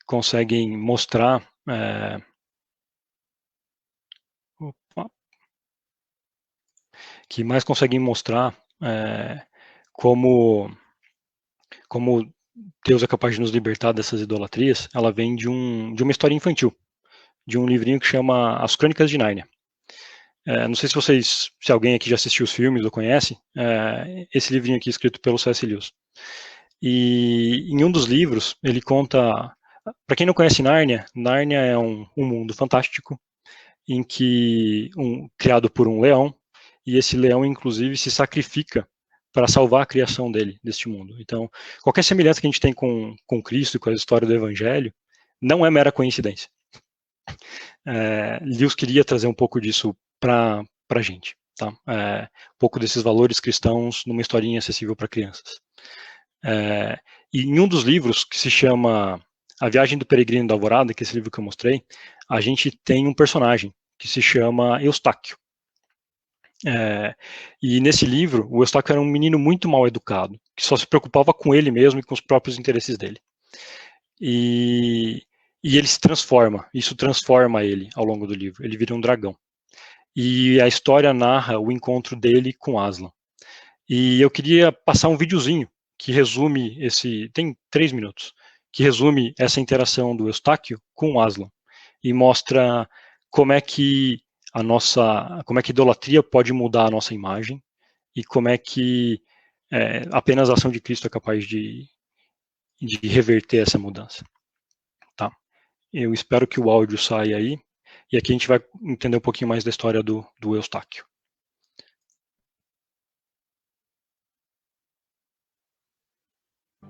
conseguem mostrar como Deus é capaz de nos libertar dessas idolatrias, ela vem de uma história infantil, de um livrinho que chama As Crônicas de Nárnia. Não sei se alguém aqui já assistiu os filmes ou conhece, esse livrinho aqui escrito pelo C.S. Lewis. E em um dos livros, ele conta, para quem não conhece Nárnia é um mundo fantástico, em que criado por um leão, e esse leão, inclusive, se sacrifica para salvar a criação deste mundo. Então, qualquer semelhança que a gente tem com Cristo e com a história do Evangelho, não é mera coincidência. Lewis queria trazer um pouco disso para a gente, tá? Um pouco desses valores cristãos numa historinha acessível para crianças. E em um dos livros, que se chama A Viagem do Peregrino da Alvorada, que é esse livro que eu mostrei, a gente tem um personagem que se chama Eustáquio. E nesse livro, o Eustáquio era um menino muito mal educado, que só se preocupava com ele mesmo e com os próprios interesses dele. E ele se transforma, isso transforma ele ao longo do livro, ele vira um dragão. E a história narra o encontro dele com Aslan. E eu queria passar um videozinho que resume tem 3 minutos, que resume essa interação do Eustáquio com Aslan, e mostra como é que a idolatria pode mudar a nossa imagem, e como é que apenas a ação de Cristo é capaz de reverter essa mudança. Tá? Eu espero que o áudio saia aí, e aqui a gente vai entender um pouquinho mais da história do Eustáquio.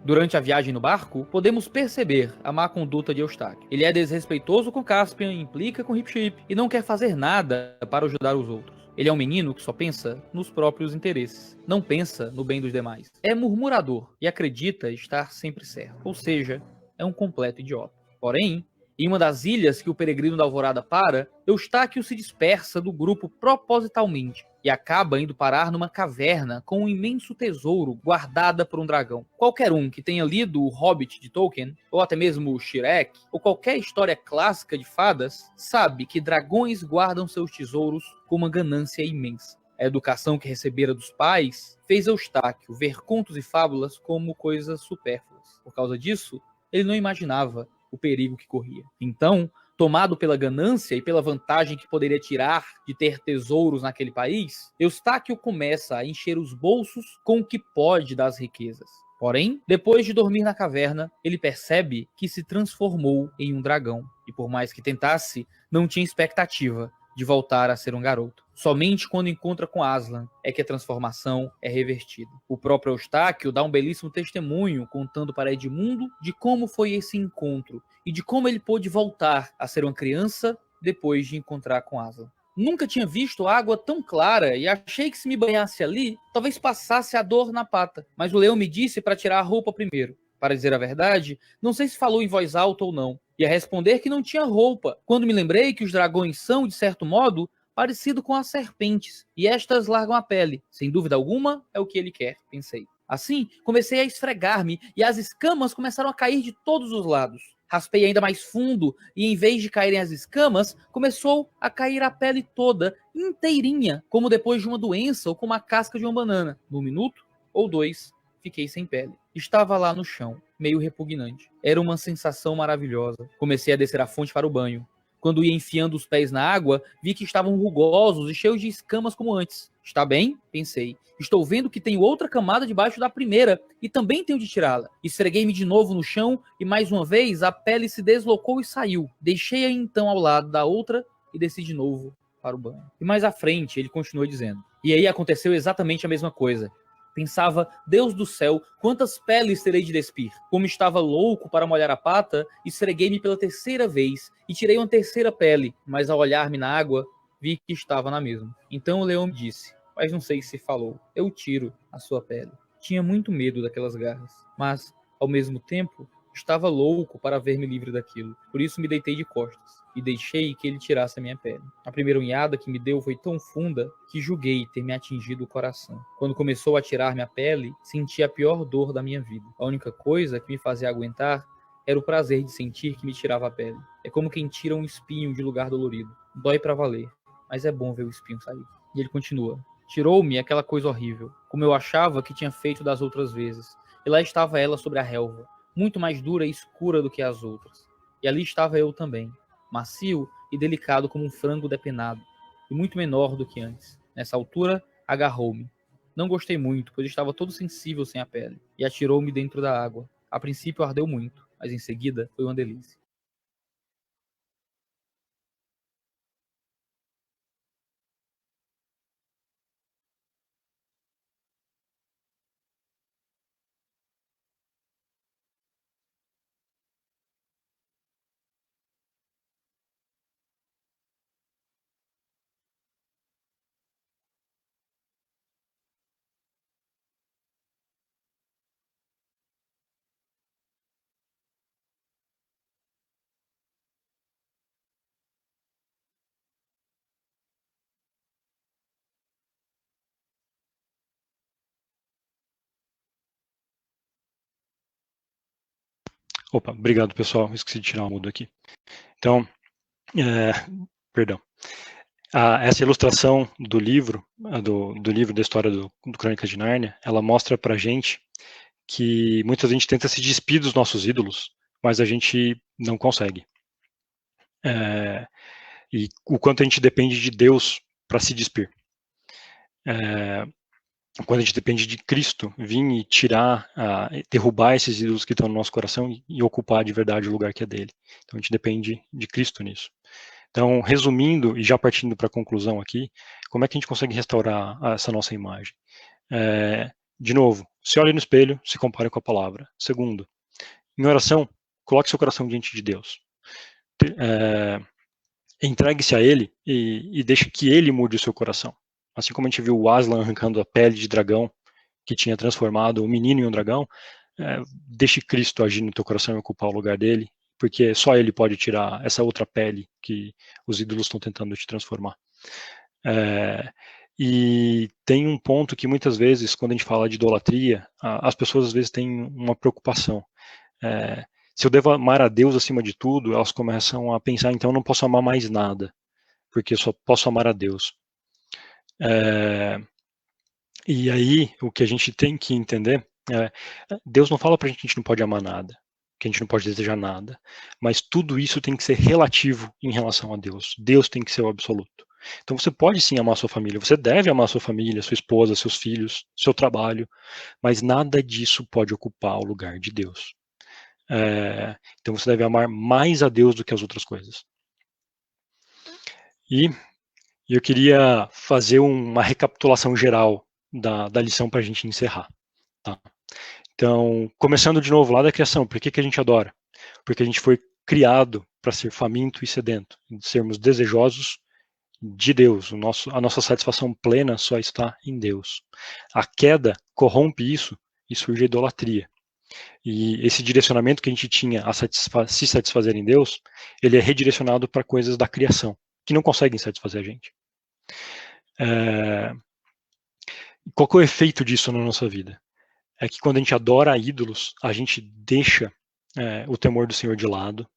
Durante a viagem no barco, podemos perceber a má conduta de Eustáquio. Ele é desrespeitoso com Caspian, implica com Hip-Chip e não quer fazer nada para ajudar os outros. Ele é um menino que só pensa nos próprios interesses, não pensa no bem dos demais. É murmurador e acredita estar sempre certo, ou seja, é um completo idiota. Porém, em uma das ilhas que o peregrino da Alvorada para, Eustáquio se dispersa do grupo propositalmente e acaba indo parar numa caverna com um imenso tesouro guardada por um dragão. Qualquer um que tenha lido O Hobbit de Tolkien, ou até mesmo Shrek, ou qualquer história clássica de fadas, sabe que dragões guardam seus tesouros com uma ganância imensa. A educação que recebera dos pais fez Eustáquio ver contos e fábulas como coisas supérfluas. Por causa disso, ele não imaginava o perigo que corria. Então, tomado pela ganância e pela vantagem que poderia tirar de ter tesouros naquele país, Eustáquio começa a encher os bolsos com o que pode das riquezas. Porém, depois de dormir na caverna, ele percebe que se transformou em um dragão. E por mais que tentasse, não tinha expectativa de voltar a ser um garoto. Somente quando encontra com Aslan é que a transformação é revertida. O próprio Eustáquio dá um belíssimo testemunho contando para Edmundo de como foi esse encontro e de como ele pôde voltar a ser uma criança depois de encontrar com Aslan. Nunca tinha visto água tão clara e achei que se me banhasse ali, talvez passasse a dor na pata. Mas o leão me disse para tirar a roupa primeiro. Para dizer a verdade, não sei se falou em voz alta ou não. Ia responder que não tinha roupa, quando me lembrei que os dragões são, de certo modo, parecido com as serpentes, e estas largam a pele. Sem dúvida alguma, é o que ele quer, pensei. Assim, comecei a esfregar-me e as escamas começaram a cair de todos os lados. Raspei ainda mais fundo e, em vez de caírem as escamas, começou a cair a pele toda, inteirinha, como depois de uma doença ou como a casca de uma banana. Num minuto ou dois, fiquei sem pele. Estava lá no chão, meio repugnante. Era uma sensação maravilhosa. Comecei a descer a fonte para o banho. Quando ia enfiando os pés na água, vi que estavam rugosos e cheios de escamas como antes. Está bem? Pensei. Estou vendo que tenho outra camada debaixo da primeira e também tenho de tirá-la. Esfreguei-me de novo no chão e mais uma vez a pele se deslocou e saiu. Deixei-a então ao lado da outra e desci de novo para o banho. E mais à frente ele continuou dizendo. E aí aconteceu exatamente a mesma coisa. Pensava, Deus do céu, quantas peles terei de despir? Como estava louco para molhar a pata, esfreguei-me pela terceira vez e tirei uma terceira pele, mas ao olhar-me na água, vi que estava na mesma. Então o leão me disse, mas não sei se falou, eu tiro a sua pele. Tinha muito medo daquelas garras, mas, ao mesmo tempo, estava louco para ver-me livre daquilo. Por isso me deitei de costas e deixei que ele tirasse a minha pele. A primeira unhada que me deu foi tão funda que julguei ter me atingido o coração. Quando começou a tirar minha pele, senti a pior dor da minha vida. A única coisa que me fazia aguentar era o prazer de sentir que me tirava a pele. É como quem tira um espinho de lugar dolorido. Dói pra valer, mas é bom ver o espinho sair. E ele continua. Tirou-me aquela coisa horrível, como eu achava que tinha feito das outras vezes. E lá estava ela sobre a relva, muito mais dura e escura do que as outras. E ali estava eu também, macio e delicado como um frango depenado, e muito menor do que antes. Nessa altura, agarrou-me. Não gostei muito, pois estava todo sensível sem a pele, e atirou-me dentro da água. A princípio ardeu muito, mas em seguida foi uma delícia. Opa, obrigado pessoal, esqueci de tirar o mudo aqui. Então, perdão. Essa ilustração do livro, do livro da história do Crônicas de Nárnia, ela mostra pra gente que muita gente tenta se despir dos nossos ídolos, mas a gente não consegue. E o quanto a gente depende de Deus para se despir. quando a gente depende de Cristo vir e tirar, derrubar esses ídolos que estão no nosso coração e ocupar de verdade o lugar que é dele. Então a gente depende de Cristo nisso. Então, resumindo e já partindo para a conclusão aqui, como é que a gente consegue restaurar essa nossa imagem? De novo, se olhe no espelho, se compare com a palavra. Segundo, em oração, coloque seu coração diante de Deus. Entregue-se a Ele e deixe que Ele mude o seu coração. Assim como a gente viu o Aslan arrancando a pele de dragão, que tinha transformado o menino em um dragão, deixe Cristo agir no teu coração e ocupar o lugar dele, porque só Ele pode tirar essa outra pele que os ídolos estão tentando te transformar. E tem um ponto que muitas vezes, quando a gente fala de idolatria, as pessoas às vezes têm uma preocupação. Se eu devo amar a Deus acima de tudo, elas começam a pensar, então eu não posso amar mais nada, porque eu só posso amar a Deus. E aí, o que a gente tem que entender Deus não fala pra gente que a gente não pode amar nada, que a gente não pode desejar nada, mas tudo isso tem que ser relativo em relação a Deus. Deus tem que ser o absoluto. Então você pode sim amar a sua família, você deve amar a sua família, sua esposa, seus filhos, seu trabalho, mas nada disso pode ocupar o lugar de Deus. Então você deve amar mais a Deus do que as outras coisas. E eu queria fazer uma recapitulação geral da lição para a gente encerrar. Tá? Então, começando de novo lá da criação, por que a gente adora? Porque a gente foi criado para ser faminto e sedento, sermos desejosos de Deus. A nossa satisfação plena só está em Deus. A queda corrompe isso e surge a idolatria. E esse direcionamento que a gente tinha a se satisfazer em Deus, ele é redirecionado para coisas da criação, que não conseguem satisfazer a gente. Qual que é o efeito disso na nossa vida? É que quando a gente adora ídolos, a gente deixa o temor do Senhor de lado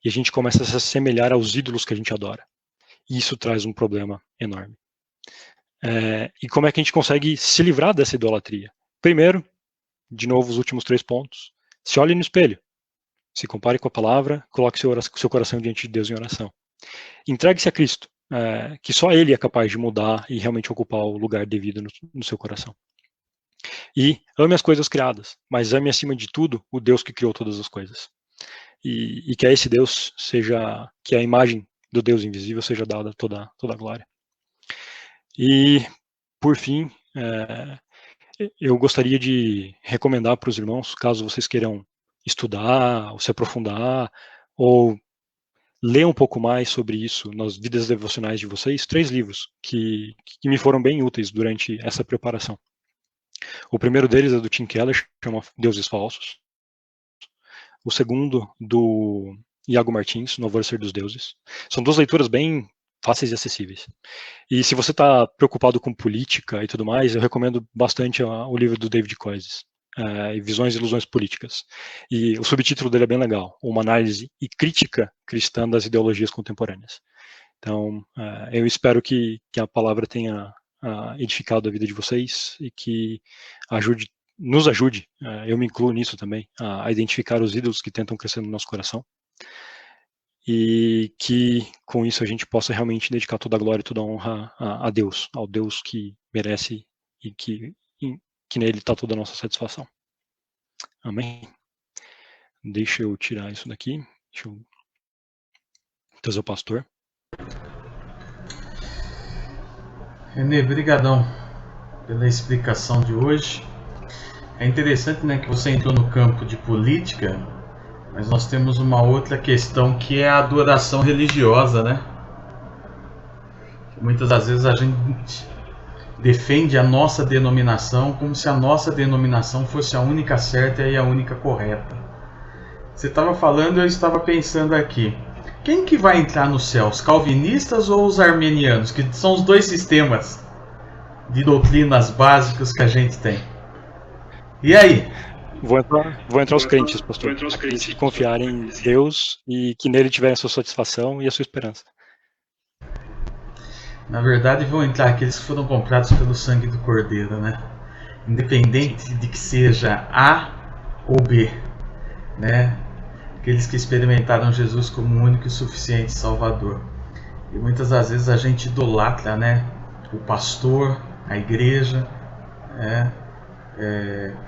e a gente começa a se assemelhar aos ídolos que a gente adora. E isso traz um problema enorme. E como é que a gente consegue se livrar dessa idolatria? Primeiro, de novo, os últimos 3 pontos. Se olhe no espelho. Se compare com a palavra, coloque seu coração diante de Deus em oração. Entregue-se a Cristo, que só Ele é capaz de mudar e realmente ocupar o lugar devido no seu coração. E ame as coisas criadas, mas ame acima de tudo o Deus que criou todas as coisas. E que a esse Deus que a imagem do Deus invisível seja dada toda a glória. E, por fim, eu gostaria de recomendar para os irmãos, caso vocês queiram estudar, ou se aprofundar, ou ler um pouco mais sobre isso nas vidas devocionais de vocês, 3 livros que me foram bem úteis durante essa preparação. O primeiro deles é do Tim Keller, chama Deuses Falsos. O segundo, do Iago Martins, No Alvorecer dos Deuses. São 2 leituras bem fáceis e acessíveis. E se você está preocupado com política e tudo mais, eu recomendo bastante o livro do David Koyzis, Visões e Ilusões Políticas. E o subtítulo dele é bem legal, Uma Análise e Crítica Cristã das Ideologias Contemporâneas. Então, eu espero que a palavra tenha edificado a vida de vocês e que nos ajude, eu me incluo nisso também, a identificar os ídolos que tentam crescer no nosso coração. E que com isso a gente possa realmente dedicar toda a glória e toda a honra a Deus, ao Deus que merece e que nele está toda a nossa satisfação. Amém? Deixa eu tirar isso daqui. Deixa eu trazer o pastor. Renê, brigadão pela explicação de hoje. É interessante, né, que você entrou no campo de política, mas nós temos uma outra questão que é a adoração religiosa, né? Muitas das vezes a gente defende a nossa denominação como se a nossa denominação fosse a única certa e a única correta. Você estava falando e eu estava pensando aqui. Quem que vai entrar no céu? Os calvinistas ou os armenianos? Que são os 2 sistemas de doutrinas básicos que a gente tem. E aí? Vou entrar os crentes, pastor. Aqueles que confiarem em Deus e que nele tiverem a sua satisfação e a sua esperança. Na verdade, vão entrar aqueles que foram comprados pelo sangue do Cordeiro, né? Independente de que seja A ou B, né? Aqueles que experimentaram Jesus como o único e suficiente Salvador. E muitas das vezes a gente idolatra, né? O pastor, a igreja,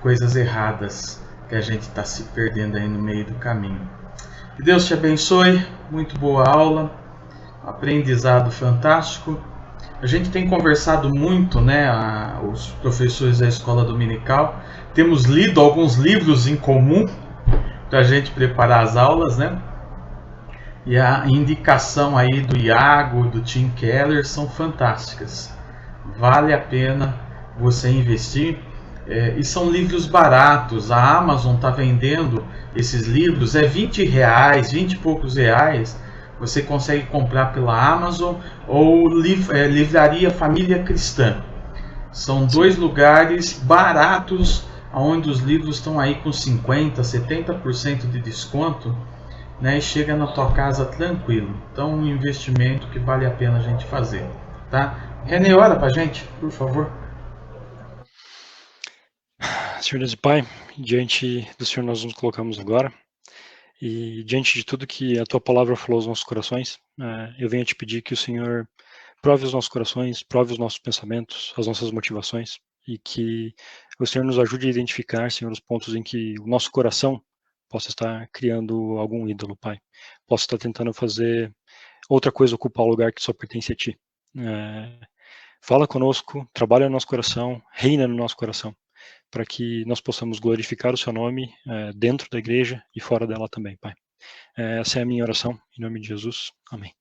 coisas erradas que a gente está se perdendo aí no meio do caminho. Que Deus te abençoe, muito boa aula, aprendizado fantástico. A gente tem conversado muito, né, os professores da escola dominical, temos lido alguns livros em comum para a gente preparar as aulas, né? E a indicação aí do Iago, do Tim Keller são fantásticas. Vale a pena você investir. E são livros baratos. A Amazon está vendendo esses livros, R$20, 20 e poucos reais. Você consegue comprar pela Amazon ou Livraria Família Cristã. São dois lugares baratos, onde os livros estão aí com 50%, 70% de desconto, né, e chega na tua casa tranquilo. Então, um investimento que vale a pena a gente fazer. Tá? René, ora pra gente, por favor. Senhor Deus e Pai, diante do Senhor nós nos colocamos agora, e diante de tudo que a Tua Palavra falou aos nossos corações, eu venho te pedir que o Senhor prove os nossos corações, prove os nossos pensamentos, as nossas motivações, e que o Senhor nos ajude a identificar, Senhor, os pontos em que o nosso coração possa estar criando algum ídolo, Pai. Possa estar tentando fazer outra coisa ocupar o lugar que só pertence a Ti. Fala conosco, trabalha no nosso coração, reina no nosso coração, para que nós possamos glorificar o Seu nome dentro da igreja e fora dela também, Pai. Essa é a minha oração, em nome de Jesus. Amém.